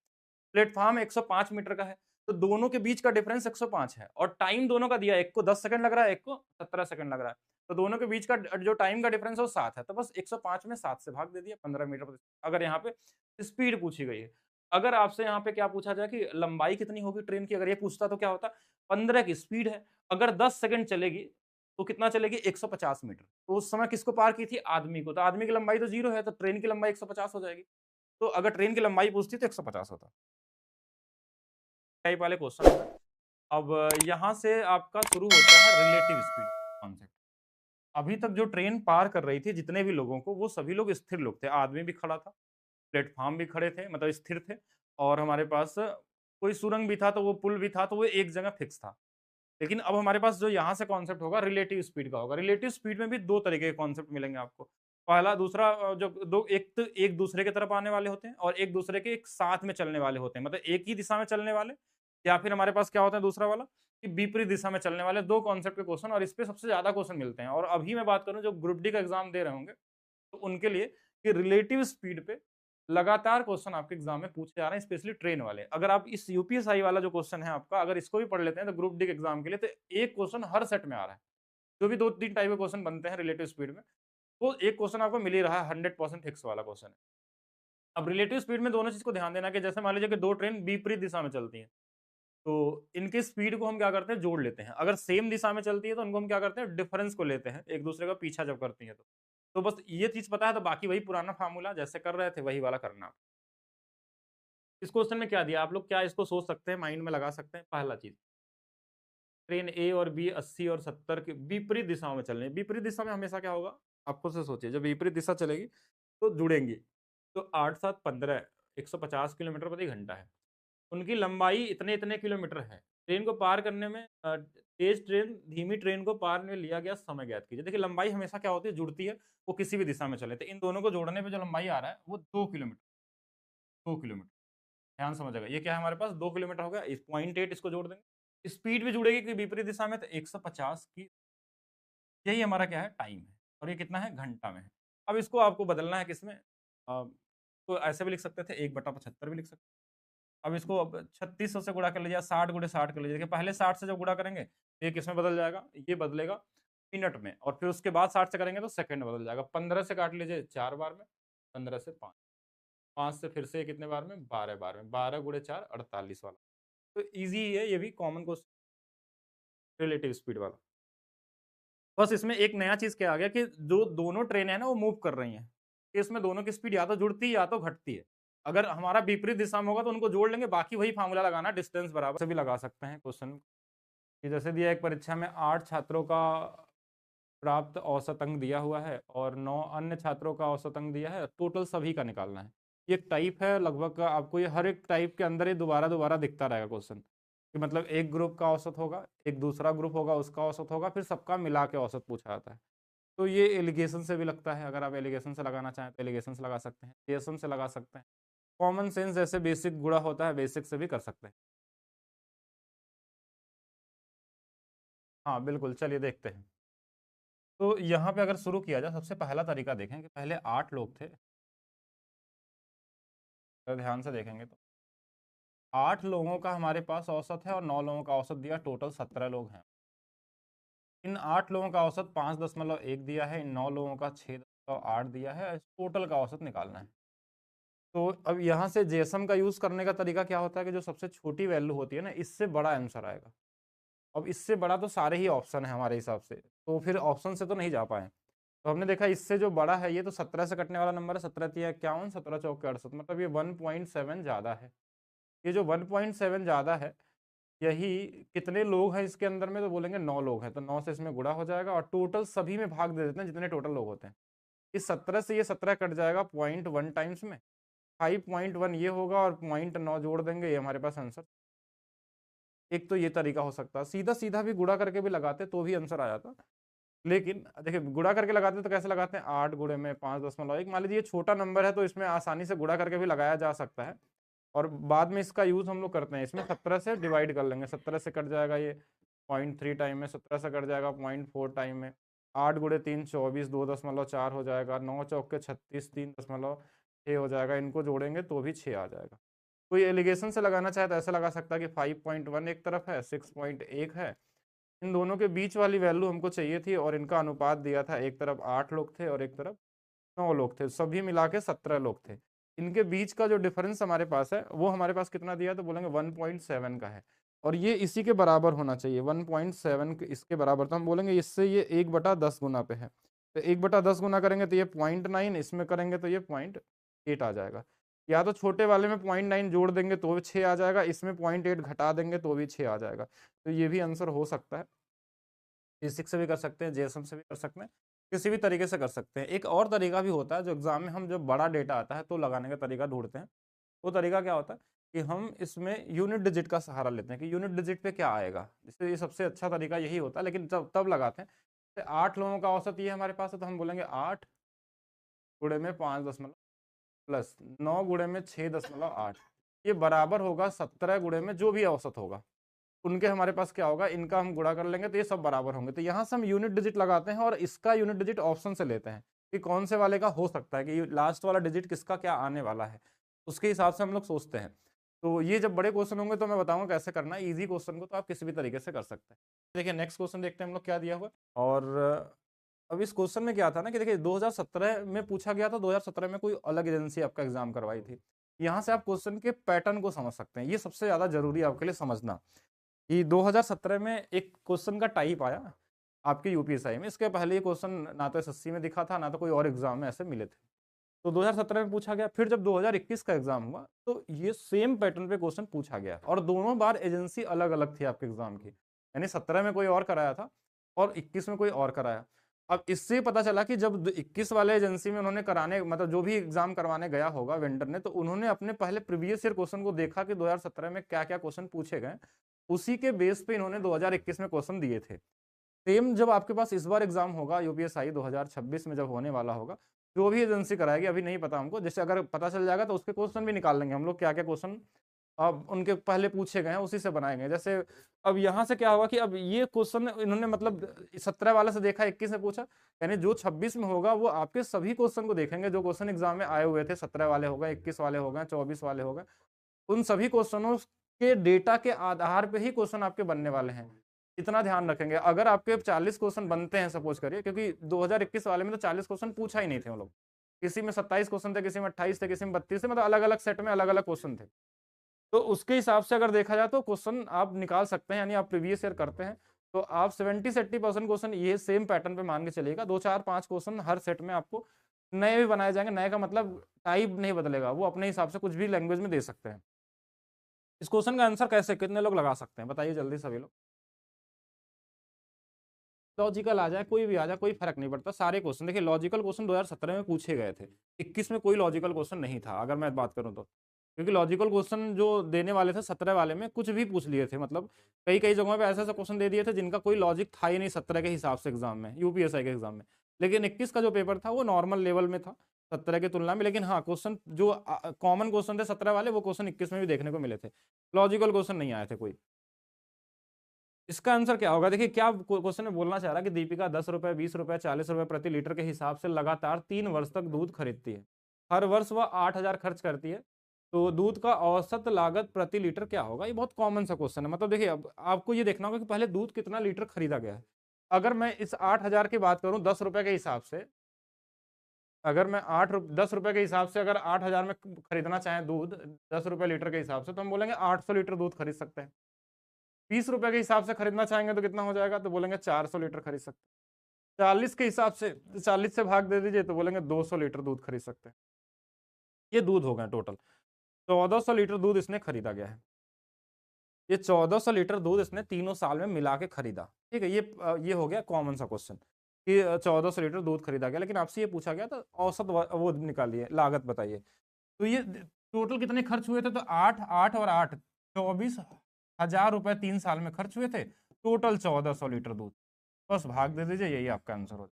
प्लेटफॉर्म 105 मीटर का है, तो दोनों के बीच का डिफरेंस 105 है और टाइम दोनों का दिया है, एक को 10 सेकंड लग रहा है, एक को 17 सेकंड लग रहा है, तो दोनों के बीच का जो टाइम का डिफरेंस है वो 7 है, तो बस 105 में 7 से भाग दे दिया, 15 मीटर प्रति। अगर यहाँ पे स्पीड पूछी गई है, अगर आपसे यहाँ पे क्या पूछा जाए कि लंबाई कितनी होगी ट्रेन की, अगर ये पूछता तो क्या होता, 15 की स्पीड है, अगर 10 सेकंड चलेगी तो कितना चलेगी, 150 मीटर। तो उस समय किसको पार की थी, आदमी को, तो आदमी की लंबाई तो 0 है, तो ट्रेन की लंबाई 150 हो जाएगी। तो अगर ट्रेन की लंबाई पूछती तो 150 होता। टाइप वाले क्वेश्चन है। अब यहाँ से आपका शुरू होता है रिलेटिव स्पीड कॉन्सेप्ट। अभी तक जो ट्रेन पार कर रही थी जितने भी लोगों को, वो सभी लोग स्थिर लोग थे, आदमी भी खड़ा था, प्लेटफॉर्म भी खड़े थे, मतलब स्थिर थे, और हमारे पास कोई सुरंग भी था, तो वो पुल भी था, तो वो एक जगह फिक्स था। लेकिन अब हमारे पास जो यहाँ से कॉन्सेप्ट होगा रिलेटिव स्पीड का होगा। रिलेटिव स्पीड में भी दो तरीके के कॉन्सेप्ट मिलेंगे आपको। पहला दूसरा जो दो, एक तो एक दूसरे की तरफ आने वाले होते हैं और एक दूसरे के एक साथ में चलने वाले होते हैं, मतलब एक ही दिशा में चलने वाले, या फिर हमारे पास क्या होता है दूसरा वाला कि विपरीत दिशा में चलने वाले। दो कॉन्सेप्ट के क्वेश्चन, और इस पे सबसे ज्यादा क्वेश्चन मिलते हैं। और अभी मैं बात करूं जो ग्रुप डी का एग्जाम दे रहे होंगे तो उनके लिए कि रिलेटिव स्पीड पे लगातार क्वेश्चन आपके एग्जाम में पूछे जा रहे हैं, स्पेशली ट्रेन वाले। अगर आप इस यूपीएसआई वाला जो क्वेश्चन है आपका, अगर इसको भी पढ़ लेते हैं तो ग्रुप डी के एग्जाम के लिए, तो एक क्वेश्चन हर सेट में आ रहा है। जो भी 2-3 टाइप के क्वेश्चन बनते हैं रिलेटिव स्पीड में, तो एक क्वेश्चन आपको मिल ही रहा है, 100% फिक्स वाला क्वेश्चन है। अब रिलेटिव स्पीड में दोनों चीज को ध्यान देना कि जैसे मान लीजिए कि दो ट्रेन विपरीत दिशा में चलती हैं, तो इनके स्पीड को हम क्या करते हैं, जोड़ लेते हैं। अगर सेम दिशा में चलती है तो उनको हम क्या करते हैं, डिफरेंस को लेते हैं, एक दूसरे का पीछा जब करती है तो बस ये चीज पता है, तो बाकी वही पुराना फार्मूला जैसे कर रहे थे वही वाला करना। इस क्वेश्चन में क्या दिया, आप लोग क्या इसको सोच सकते हैं, माइंड में लगा सकते हैं। पहला चीज, ट्रेन ए और बी 80 और 70 के विपरीत दिशाओं में चल रही है। विपरीत दिशा में हमेशा क्या होगा, आप खुद से सोचिए, जब विपरीत दिशा चलेगी तो जुड़ेंगी, तो 8 7 15 150 किलोमीटर प्रति घंटा है। उनकी लंबाई इतने इतने किलोमीटर है। ट्रेन को पार करने में तेज ट्रेन धीमी ट्रेन को पार में लिया गया समय ज्ञात कीजिए। देखिए लंबाई हमेशा क्या होती है, जुड़ती है, वो किसी भी दिशा में चले, तो इन दोनों को जोड़ने पे जो लंबाई आ रहा है वो 2 किलोमीटर। 2 किलोमीटर, ध्यान समझेगा, ये क्या है हमारे पास 2 किलोमीटर हो गया। इस 0.8 इसको जोड़ देंगे, स्पीड भी जुड़ेगी कि विपरीत दिशा में, तो 150 की, यही हमारा क्या है, टाइम है, और ये कितना है, घंटा में है। अब इसको आपको बदलना है किसमें, तो ऐसे भी लिख सकते थे, 1/75 भी लिख सकते हैं। अब इसको अब 3600 से गुणा कर लीजिए, 60 गुणे 60 कर लीजिए। देखिए पहले 60 से जब गुणा करेंगे ये किसमें बदल जाएगा, ये बदलेगा मिनट में, और फिर उसके बाद 60 से करेंगे तो सेकंड में बदल जाएगा। 15 से काट लीजिए 4 बार में, 15 से 5, 5 से फिर से कितने बार में, 12 बार में, 12 गुणे 4 48 वाला। तो ईजी है, ये भी कॉमन क्वेश्चन, रिलेटिव स्पीड वाला। बस इसमें एक नया चीज क्या आ गया कि जो दोनों ट्रेन है ना वो मूव कर रही हैं, कि इसमें दोनों की स्पीड या तो जुड़ती है या तो घटती है। अगर हमारा विपरीत दिशा में होगा तो उनको जोड़ लेंगे, बाकी वही फार्मूला लगाना, डिस्टेंस बराबर से भी लगा सकते हैं क्वेश्चन। कि जैसे दिया एक परीक्षा में 8 छात्रों का प्राप्त औसत अंक दिया हुआ है और 9 अन्य छात्रों का औसत अंक दिया है, टोटल सभी का निकालना है। ये एक टाइप है, लगभग आपको ये हर एक टाइप के अंदर ही दोबारा दोबारा दिखता रहेगा क्वेश्चन, कि मतलब एक ग्रुप का औसत होगा, एक दूसरा ग्रुप होगा उसका औसत होगा, फिर सबका मिला के औसत पूछा जाता है। तो ये एलिगेशन से भी लगता है, अगर आप एलिगेशन से लगाना चाहें तो एलिगेशन से लगा सकते हैं, एलिगेशन से लगा सकते हैं। कॉमन सेंस जैसे बेसिक गुणा होता है, बेसिक से भी कर सकते हैं। हाँ बिल्कुल, चलिए देखते हैं। तो यहाँ पे अगर शुरू किया जाए, सबसे पहला तरीका देखें कि पहले 8 लोग थे, अगर ध्यान से देखेंगे तो 8 लोगों का हमारे पास औसत है और 9 लोगों का औसत दिया, टोटल 17 लोग हैं। इन 8 लोगों का औसत 5.1 दिया है, इन 9 लोगों का 6.8 दिया है, टोटल का औसत निकालना है। तो अब यहाँ से जेएसएम का यूज करने का तरीका क्या होता है कि जो सबसे छोटी वैल्यू होती है ना, इससे बड़ा आंसर आएगा। अब इससे बड़ा तो सारे ही ऑप्शन है हमारे हिसाब से, तो फिर ऑप्शन से तो नहीं जा पाए। तो हमने देखा इससे जो बड़ा है, ये तो 17 से कटने वाला नंबर है, 17 तिया 51, 17 चौके 68, मतलब ये 1.7 ज़्यादा है। ये जो 1.7 ज़्यादा है, यही कितने लोग हैं इसके अंदर में, तो बोलेंगे 9 लोग हैं, तो 9 से इसमें गुणा हो जाएगा और टोटल सभी में भाग दे देते हैं जितने टोटल लोग होते हैं। इस 17 से ये 17 कट जाएगा 0.1 टाइम्स में, 5.1 ये होगा और 0.9 जोड़ देंगे, ये हमारे पास आंसर। एक तो ये तरीका हो सकता है, सीधा सीधा भी गुणा करके भी लगाते तो भी आंसर आ जाता। लेकिन देखिए गुणा करके लगाते तो कैसे लगाते हैं, 8 गुणे में 5.1, मान लीजिए ये छोटा नंबर है तो इसमें आसानी से गुणा करके भी लगाया जा सकता है, और बाद में इसका यूज हम लोग करते हैं। इसमें 17 से डिवाइड कर लेंगे, 17 से कट जाएगा ये 0.3 टाइम में, 17 से कट जाएगा 0.4 टाइम में, 8 गुणे 3 24, 2.4 हो जाएगा, 9 चौक के 36, 3.6 हो जाएगा, इनको जोड़ेंगे तो भी 6 आ जाएगा। कोई एलिगेशन से लगाना चाहे तो ऐसे लगा सकता है कि 5.1 एक तरफ है, 6.1 है, इन दोनों के बीच वाली वैल्यू हमको चाहिए थी और इनका अनुपात दिया था, एक तरफ 8 लोग थे और एक तरफ 9 लोग थे, सभी मिला के 17 लोग थे। इनके बीच का जो डिफरेंस हमारे पास है वो हमारे पास कितना दिया, तो बोलेंगे 1.7 का है, और ये इसी के बराबर होना चाहिए, 1.7 इसके बराबर, तो हम बोलेंगे इससे ये 1/10 गुना पे है, तो 1/10 गुना करेंगे तो ये 0.9, इसमें करेंगे तो ये 0.8 आ जाएगा। या तो छोटे वाले में 0.9 जोड़ देंगे तो भी 6 आ जाएगा, इसमें 0.8 घटा देंगे तो भी 6 आ जाएगा, तो ये भी आंसर हो सकता है। फिजिक्स से भी कर सकते हैं, जेएसएम से भी कर सकते हैं, किसी भी तरीके से कर सकते हैं। एक और तरीका भी होता है जो एग्जाम में हम जब बड़ा डेटा आता है तो लगाने का तरीका ढूंढते हैं। वो तरीका क्या होता है कि हम इसमें यूनिट डिजिट का सहारा लेते हैं कि यूनिट डिजिट पे क्या आएगा, जिससे ये सबसे अच्छा तरीका यही होता है, लेकिन जब तब लगाते हैं। जैसे 8 लोगों का औसत ये हमारे पास है, तो हम बोलेंगे 8 गुणे में 5 प्लस 9 गुणे में 6.8, ये बराबर होगा 17 गुणे में जो भी औसत होगा उनके, हमारे पास क्या होगा, इनका हम गुणा कर लेंगे तो ये सब बराबर होंगे। तो यहाँ से हम यूनिट डिजिट लगाते हैं और इसका यूनिट डिजिट ऑप्शन से लेते हैं कि कौन से वाले का हो सकता है, कि लास्ट वाला डिजिट किसका क्या आने वाला है, उसके हिसाब से हम लोग सोचते हैं। तो ये जब बड़े क्वेश्चन होंगे तो मैं बताऊंगा कैसे करना है। ईजी क्वेश्चन को तो आप किसी भी तरीके से कर सकते हैं। देखिए नेक्स्ट क्वेश्चन देखते हैं हम लोग क्या दिया हुआ। और अब इस क्वेश्चन में क्या था ना कि देखिए 2017 में पूछा गया था, 2017 में कोई अलग एजेंसी आपका एग्जाम करवाई थी। यहाँ से आप क्वेश्चन के पैटर्न को समझ सकते हैं, ये सबसे ज्यादा जरूरी है आपके लिए समझना कि 2017 में एक क्वेश्चन का टाइप आया आपके यूपीएसआई में। इसके पहले ये क्वेश्चन ना तो एसएससी में दिखा था, ना तो कोई और एग्जाम में ऐसे मिले थे। तो 2017 में पूछा गया, फिर जब 2021 का एग्जाम हुआ तो ये सेम पैटर्न पे क्वेश्चन पूछा गया, और दोनों बार एजेंसी अलग अलग थी आपके एग्जाम की, यानी 17 में कोई और कराया था और 21 में कोई और कराया। अब इससे पता चला कि जब 21 वाले एजेंसी में उन्होंने कराने, मतलब जो भी एग्जाम करवाने गया होगा वेंडर ने, तो उन्होंने अपने पहले प्रीवियस ईयर क्वेश्चन को देखा कि 2017 में क्या क्या क्वेश्चन पूछे गए, उसी के बेस पे इन्होंने 2021 में क्वेश्चन दिए थे। सेम जब आपके पास इस बार एग्जाम होगा यूपीएसआई 2026 में जब होने वाला होगा, जो भी एजेंसी कराएगी अभी नहीं पता हमको, जैसे अगर पता चल जाएगा तो उसके क्वेश्चन भी निकाल लेंगे हम लोग, क्या क्या क्वेश्चन अब उनके पहले पूछे गए हैं उसी से बनाएंगे। जैसे अब यहाँ से क्या होगा कि अब ये क्वेश्चन इन्होंने मतलब 17 वाले से देखा, 21 में पूछा, यानी जो 26 में होगा वो आपके सभी क्वेश्चन को देखेंगे जो क्वेश्चन एग्जाम में आए हुए थे, 17 वाले हो गए, 21 वाले हो गए, 24 वाले हो गए, उन सभी क्वेश्चनों के डेटा के आधार पे ही क्वेश्चन आपके बनने वाले हैं। इतना ध्यान रखेंगे। अगर आपके 40 क्वेश्चन बनते हैं सपोज करिए, क्योंकि 2021 वाले में तो 40 क्वेश्चन पूछा ही नहीं थे वो लोग, किसी में 27 क्वेश्चन थे, किसी में 28 थे, किसी में 32 थे, मतलब अलग अलग सेट में अलग अलग क्वेश्चन थे। तो उसके हिसाब से अगर देखा जाए तो क्वेश्चन आप निकाल सकते हैं, यानी आप प्रीवियस ईयर करते हैं तो आप 70-80% क्वेश्चन ये सेम पैटर्न पे मान के चलिएगा। 2-4-5 क्वेश्चन हर सेट में आपको नए भी बनाए जाएंगे। नए का मतलब टाइप नहीं बदलेगा, वो अपने हिसाब से कुछ भी लैंग्वेज में दे सकते हैं। इस क्वेश्चन का आंसर कैसे, कितने लोग लगा सकते हैं बताइए जल्दी सभी लोग। लॉजिकल आ जाए, कोई भी आ जाए, कोई फर्क नहीं पड़ता। सारे क्वेश्चन देखिए, लॉजिकल क्वेश्चन 2017 में पूछे गए थे, 21 में कोई लॉजिकल क्वेश्चन नहीं था अगर मैं बात करूं तो, क्योंकि लॉजिकल क्वेश्चन जो देने वाले थे 17 वाले में कुछ भी पूछ लिए थे, मतलब कई कई जगहों पे ऐसे ऐसे क्वेश्चन दे दिए थे जिनका कोई लॉजिक था ही नहीं 17 के हिसाब से एग्जाम में, यूपीएसआई के एग्जाम में। लेकिन 21 का जो पेपर था वो नॉर्मल लेवल में था 17 की तुलना में, लेकिन हाँ क्वेश्चन जो कॉमन क्वेश्चन थे 17 वाले वो क्वेश्चन 21 में भी देखने को मिले थे, लॉजिकल क्वेश्चन नहीं आए थे कोई। इसका आंसर क्या होगा, देखिए क्या क्वेश्चन में बोलना चाह रहा है कि दीपिका 10 रुपए, 20 रुपए, 40 रुपए प्रति लीटर के हिसाब से लगातार 3 वर्ष तक दूध खरीदती है। हर वर्ष वह 8,000 खर्च करती है, तो दूध का औसत लागत प्रति लीटर क्या होगा। ये बहुत कॉमन सा क्वेश्चन है। मतलब देखिए अब आपको ये देखना होगा कि पहले दूध कितना लीटर खरीदा गया है। अगर मैं इस 8,000 की बात करूं 10 रुपए के हिसाब से, अगर मैं 10 रुपए के हिसाब से अगर 8,000 में खरीदना चाहें दूध 10 रुपए लीटर के हिसाब से, तो हम बोलेंगे 800 लीटर दूध खरीद सकते हैं। 20 रुपए के हिसाब से खरीदना चाहेंगे तो कितना हो जाएगा, तो बोलेंगे 400 लीटर खरीद सकते हैं। 40 के हिसाब से 40 से भाग दे दीजिए तो बोलेंगे 200 लीटर दूध खरीद सकते हैं। ये दूध हो गए टोटल 1400 लीटर दूध इसने खरीदा गया है। ये 1400 लीटर दूध इसने तीनों साल में मिला के खरीदा। ठीक है, ये हो गया कॉमन सा क्वेश्चन कि 1400 लीटर दूध खरीदा गया, लेकिन आपसे ये पूछा गया तो औसत वो निकालिए, लागत बताइए। तो ये टोटल कितने खर्च हुए थे, तो 8 और 8 24,000 रुपए 3 साल में खर्च हुए थे, टोटल 1400 लीटर दूध। बस भाग दे दीजिए, यही आपका आंसर हो जाए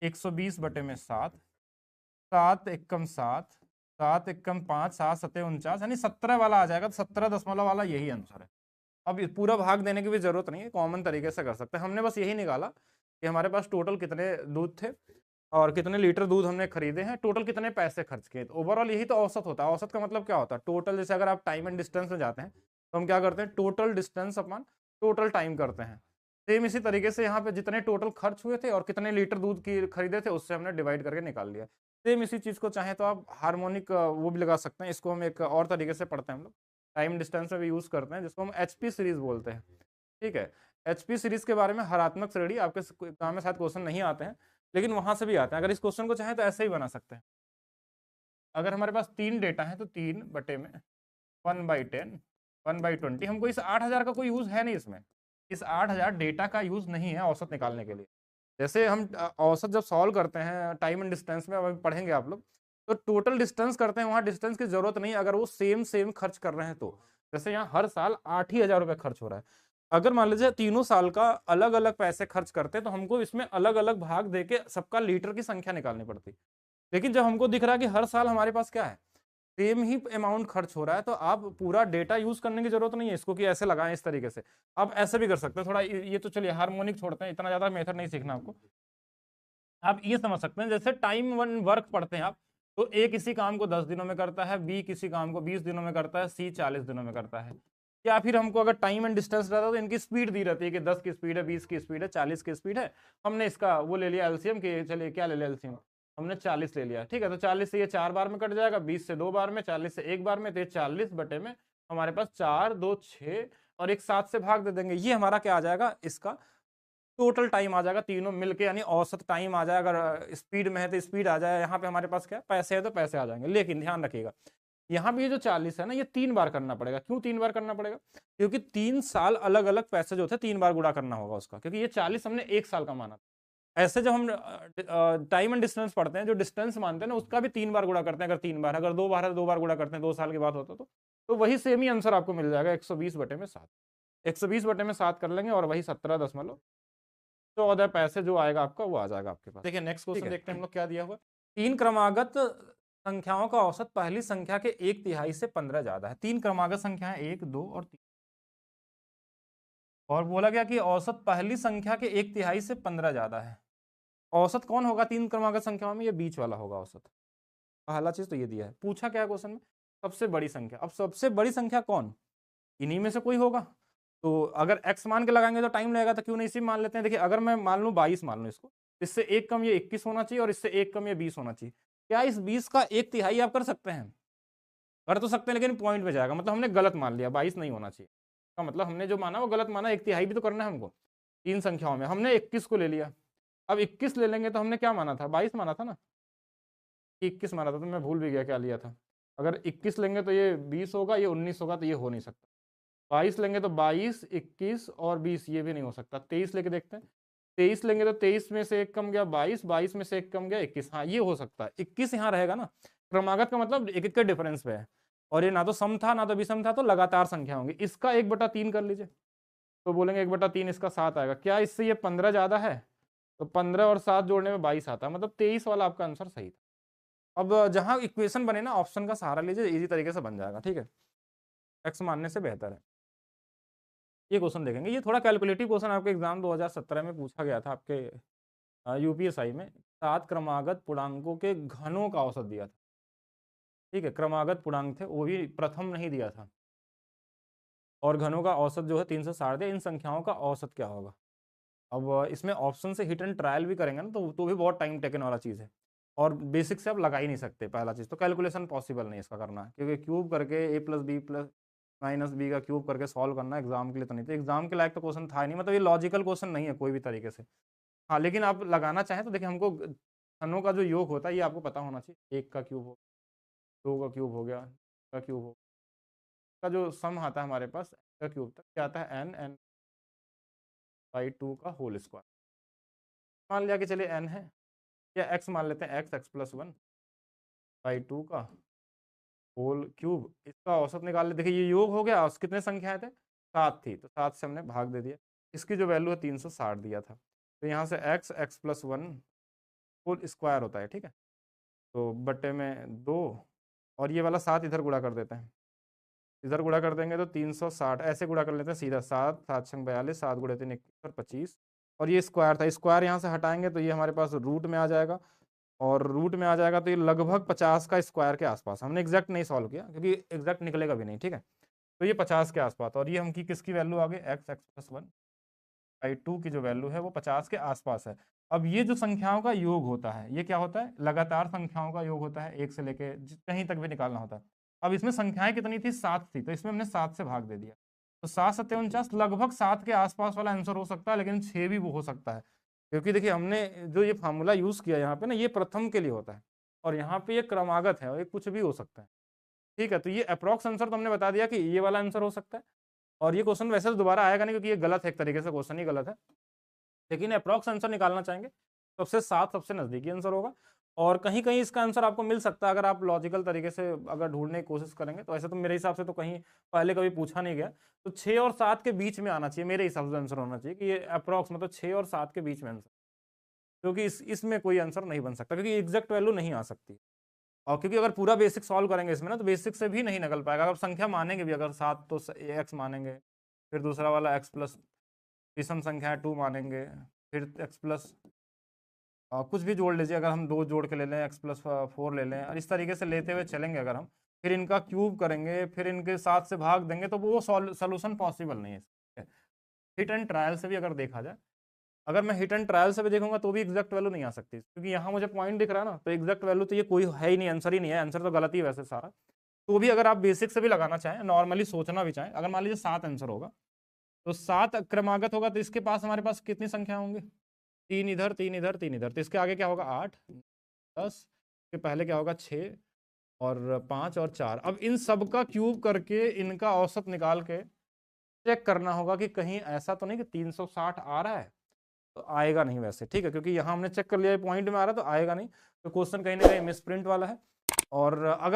120/7, 7 एकम 7, 7 एकम 5, 7 सत्ते 49, यानी 17 वाला आ जाएगा, तो 17 वाला यही आंसर है। अब पूरा भाग देने की भी जरूरत नहीं है, कॉमन तरीके से कर सकते हैं। हमने बस यही निकाला कि हमारे पास टोटल कितने दूध थे और कितने लीटर दूध हमने खरीदे हैं, टोटल कितने पैसे खर्च किए। तो ओवरऑल यही तो औसत होता है। औसत का मतलब क्या होता है, टोटल, जैसे अगर आप टाइम एंड डिस्टेंस में जाते हैं तो हम क्या करते हैं, total distance upon total time करते हैं। सेम इसी तरीके से यहाँ पे जितने टोटल खर्च हुए थे और कितने लीटर दूध की खरीदे थे, उससे हमने डिवाइड करके निकाल लिया। सेम इसी चीज को चाहे तो आप हार्मोनिक वो भी लगा सकते हैं। इसको हम एक और तरीके से पढ़ते हैं, हम लोग टाइम डिस्टेंस में भी यूज करते हैं, जिसको हम एचपी सीरीज बोलते हैं। ठीक है, एचपी सीरीज के बारे में हरात्मक श्रेणी आपके एग्जाम में शायद क्वेश्चन नहीं आते हैं, लेकिन वहां से भी आते हैं। अगर इस क्वेश्चन को चाहे तो ऐसे ही बना सकते हैं। अगर हमारे पास 3 डेटा है तो 3 बटे में 1/10, 1/20। हमको इस 8000 का कोई यूज है नहीं इसमें, इस 8000 डेटा का यूज नहीं है औसत निकालने के लिए। जैसे हम औसत जब सॉल्व करते हैं टाइम एंड डिस्टेंस में, अभी पढ़ेंगे आप लोग, तो टोटल डिस्टेंस करते हैं, वहां डिस्टेंस की जरूरत नहीं अगर वो सेम खर्च कर रहे हैं तो। जैसे यहाँ हर साल 8,000 रुपए खर्च हो रहा है, अगर मान लीजिए तीनों साल का अलग अलग पैसे खर्च करते तो हमको इसमें अलग अलग भाग देके सबका लीटर की संख्या निकालनी पड़ती। लेकिन जब हमको दिख रहा है कि हर साल हमारे पास क्या है, सेम ही अमाउंट खर्च हो रहा है, तो आप पूरा डेटा यूज करने की जरूरत नहीं है इसको कि ऐसे लगाएं इस तरीके से। आप ऐसे भी कर सकते हैं थोड़ा, ये तो चलिए हार्मोनिक छोड़ते हैं, इतना ज्यादा मेथड नहीं सीखना आपको। आप ये समझ सकते हैं जैसे टाइम वन वर्क पढ़ते हैं आप, तो ए किसी काम को 10 दिनों में करता है, बी किसी काम को 20 दिनों में करता है, सी 40 दिनों में करता है। या फिर हमको अगर टाइम एंड डिस्टेंस रहता है तो इनकी स्पीड दी रहती है कि 10 की स्पीड है, 20 की स्पीड है, 40 की स्पीड है। हमने इसका वो ले लिया एलसीएम कि चलिए क्या ले लिया एलसीएम, हमने 40 ले लिया। ठीक है, तो 40 से ये 4 बार में कट जाएगा, 20 से 2 बार में, 40 से 1 बार में, तो ये 40 बटे में हमारे पास 4, 2, 6 और एक 7 से भाग दे देंगे। ये हमारा क्या आ जाएगा, इसका टोटल टाइम आ जाएगा तीनों मिलके, यानी औसत टाइम आ जाएगा। अगर स्पीड में है तो स्पीड आ जाए, यहाँ पे हमारे पास क्या पैसे है तो पैसे आ जाएंगे। लेकिन ध्यान रखिएगा, यहाँ पे ये जो 40 है ना, ये 3 बार करना पड़ेगा। क्यों 3 बार करना पड़ेगा, क्योंकि 3 साल अलग अलग पैसे जो थे 3 बार गुणा करना होगा उसका, क्योंकि ये 40 हमने 1 साल का माना था। ऐसे जब हम टाइम एंड डिस्टेंस पढ़ते हैं, जो डिस्टेंस मानते हैं ना, उसका भी 3 बार गुणा करते हैं। अगर 3 बार, अगर 2 बार है तो 2 बार गुणा करते हैं, 2 साल की बात होता तो वही सेम ही आंसर आपको मिल जाएगा 120/7। 120/7 कर लेंगे और वही 17.14 पैसे जो आएगा आपका, वो आ जाएगा आपके पास। देखिए नेक्स्ट क्वेश्चन देखते हैं हम लोग क्या दिया हुआ। 3 क्रमागत संख्याओं का औसत पहली संख्या के 1/3 से 15 ज्यादा है। 3 क्रमागत संख्या है 1, 2 और 3, और बोला गया कि औसत पहली संख्या के 1/3 से 15 ज्यादा है। औसत कौन होगा 3 क्रमागत संख्याओं में, ये बीच वाला होगा औसत। पहला चीज तो ये दिया है। पूछा क्या है क्वेश्चन में, सबसे बड़ी संख्या। अब सबसे बड़ी संख्या कौन, इन्हीं में से कोई होगा। तो अगर x मान के लगाएंगे तो टाइम लगेगा, तो क्यों नहीं इसी मान लेते हैं। देखिए अगर मैं मान लूं 22 मान लूं इसको, इससे एक कम ये 21 होना चाहिए और इससे एक कम ये 20 होना चाहिए। क्या इस 20 का 1/3 आप कर सकते हैं, कर तो सकते हैं, लेकिन पॉइंट पे जाएगा, मतलब हमने गलत मान लिया, 22 नहीं होना चाहिए। का मतलब हमने जो माना वो गलत माना, 1/3 भी तो करना है हमको। 3 संख्याओं में हमने 21 को ले लिया। अब 21 ले लेंगे तो हमने क्या माना था, 22 माना था ना, 21 माना था, तो मैं भूल भी गया क्या लिया था। अगर 21 लेंगे तो ये 20 होगा, ये 19 होगा, तो ये हो नहीं सकता। 22 लेंगे तो 22, 21 और 20, ये भी नहीं हो सकता। 23 लेके देखते हैं, 23 लेंगे तो 23 में से एक कम गया 22, 22 में से एक कम गया 21, हाँ ये हो सकता है। 21 यहाँ रहेगा ना, क्रमागत का मतलब एक एक के डिफरेंस पे है, और ये ना तो सम था ना तो विषम था, तो लगातार संख्या होंगी। इसका 1/3 कर लीजिए, तो बोलेंगे 1/3 इसका 7 आएगा। क्या इससे ये 15 ज्यादा है, तो 15 और 7 जोड़ने में 22 आता है, मतलब 23 वाला आपका आंसर सही था। अब जहां इक्वेशन बने ना, ऑप्शन का सहारा लीजिए, इजी तरीके से बन जाएगा। ठीक है, एक्स मानने से बेहतर है। ये क्वेश्चन देखेंगे, ये थोड़ा कैलकुलेटिव क्वेश्चन आपके एग्जाम 2017 में पूछा गया था आपके यूपीएसआई में। 7 क्रमागत पूर्णांकों के घनों का औसत दिया था। ठीक है, क्रमागत पूर्णांक थे, वो भी प्रथम नहीं दिया था, और घनों का औसत जो है 360 दिया। इन संख्याओं का औसत क्या होगा। अब इसमें ऑप्शन से हिट एंड ट्रायल भी करेंगे ना, तो भी बहुत टाइम टेकन वाला चीज़ है, और बेसिक से आप लगा ही नहीं सकते। पहला चीज़ तो कैलकुलेशन पॉसिबल नहीं इसका करना, क्योंकि क्यूब करके a+b+-b का क्यूब करके सॉल्व करना एग्जाम के लिए तो नहीं, तो एग्जाम के लायक तो क्वेश्चन था ही नहीं, मतलब ये लॉजिकल क्वेश्चन नहीं है कोई भी तरीके से। हाँ लेकिन आप लगाना चाहें तो देखिए, हमको घनों का जो योग होता है ये आपको पता होना चाहिए। 1 का क्यूब हो, 2 का क्यूब हो गया, का क्यूब हो, का जो सम आता है हमारे पास का क्यूब तक क्या आता है n बाई 2 का होल स्क्वायर। मान लिया कि चलिए n है या x मान लेते हैं x प्लस 1 बाई 2 का होल क्यूब, इसका औसत निकाल ले। देखिए ये योग हो गया, कितने संख्याएं थे 7 थी, तो 7 से हमने भाग दे दिया। इसकी जो वैल्यू है 360 दिया था, तो यहाँ से x प्लस 1 होल स्क्वायर होता है, ठीक है। तो बट्टे में 2 और ये वाला 7 इधर गुणा कर देते हैं, इधर गुणा कर देंगे तो 360, ऐसे गुणा कर लेते हैं सीधा, 7 7 6 42, 7 गुणे 3 21 और 25, और ये स्क्वायर था, स्क्वायर यहाँ से हटाएंगे तो ये हमारे पास रूट में आ जाएगा, और रूट में आ जाएगा तो ये लगभग 50 का स्क्वायर के आसपास। हमने एग्जैक्ट नहीं सॉल्व किया क्योंकि एग्जैक्ट निकलेगा भी नहीं, ठीक है। तो ये 50 के आसपास, और ये हम की किसकी वैल्यू आ गई x प्लस 1 बाई 2 की जो वैल्यू है वो 50 के आसपास है। अब ये जो संख्याओं का योग होता है, ये क्या होता है, लगातार संख्याओं का योग होता है, 1 से लेके कहीं तक भी निकालना होता है। अब इसमें संख्याएं कितनी थी, 7 थी, तो इसमें हमने 7 से भाग दे दिया, तो 7 7 49, लगभग 7 के आसपास वाला आंसर हो सकता है, लेकिन 6 भी वो हो सकता है, क्योंकि देखिए हमने जो ये फार्मूला यूज किया यहाँ पे ना, ये प्रथम के लिए होता है, और यहाँ पे ये क्रमागत है, और ये कुछ भी हो सकता है, ठीक है। तो ये अप्रॉक्स आंसर तो हमने बता दिया कि ये वाला आंसर हो सकता है, और ये क्वेश्चन वैसे तो दोबारा आएगा नहीं क्योंकि ये गलत है, एक तरीके से क्वेश्चन ही गलत है, लेकिन अप्रॉक्स आंसर निकालना चाहेंगे तो सबसे 7 सबसे नजदीकी आंसर होगा। और कहीं कहीं इसका आंसर आपको मिल सकता है अगर आप लॉजिकल तरीके से अगर ढूंढने की कोशिश करेंगे, तो ऐसे तो मेरे हिसाब से तो कहीं पहले कभी पूछा नहीं गया, तो 6 और 7 के बीच में आना चाहिए, मेरे हिसाब से आंसर होना चाहिए कि ये अप्रॉक्स मतलब 6 और 7 के बीच में आंसर, क्योंकि इसमें कोई आंसर नहीं बन सकता, क्योंकि एग्जैक्ट वैल्यू नहीं आ सकती, और क्योंकि अगर पूरा बेसिक सॉल्व करेंगे इसमें ना, तो बेसिक से भी नहीं निकल पाएगा। अगर संख्या मानेंगे भी, अगर 7 तो x मानेंगे, फिर दूसरा वाला x प्लस विषम संख्या है 2 मानेंगे, फिर x प्लस कुछ भी जोड़ लीजिए, अगर हम 2 जोड़ के ले लें, x प्लस 4 ले लें, और इस तरीके से लेते हुए चलेंगे अगर हम, फिर इनका क्यूब करेंगे, फिर इनके 7 से भाग देंगे, तो वो सोल्यूशन पॉसिबल नहीं है। हिट एंड ट्रायल से भी अगर देखा जाए, अगर मैं हिट एंड ट्रायल से भी देखूंगा तो भी एग्जैक्ट वैल्यू नहीं आ सकती, क्योंकि यहाँ मुझे पॉइंट दिख रहा है ना, तो एग्जैक्ट वैल्यू तो ये कोई है ही नहीं, आंसर ही नहीं है, आंसर तो गलत ही है वैसे सारा। तो भी अगर आप बेसिक से भी लगाना चाहें, नॉर्मली सोचना भी चाहें, अगर मान लीजिए 7 आंसर होगा, तो 7 क्रमागत होगा, तो इसके पास हमारे पास कितनी संख्या होंगी, 3 इधर 3 इधर 3 इधर, तो इसके आगे क्या होगा 8 10, के पहले क्या होगा 6 और 5 और 4। अब इन सब का क्यूब करके इनका औसत निकाल के चेक करना होगा कि कहीं ऐसा तो नहीं कि 360 आ रहा है, तो आएगा नहीं वैसे, ठीक है, क्योंकि यहाँ हमने चेक कर लिया पॉइंट में आ रहा है तो आएगा नहीं, तो क्वेश्चन कहीं ना कहीं मिसप्रिंट वाला है। और अगर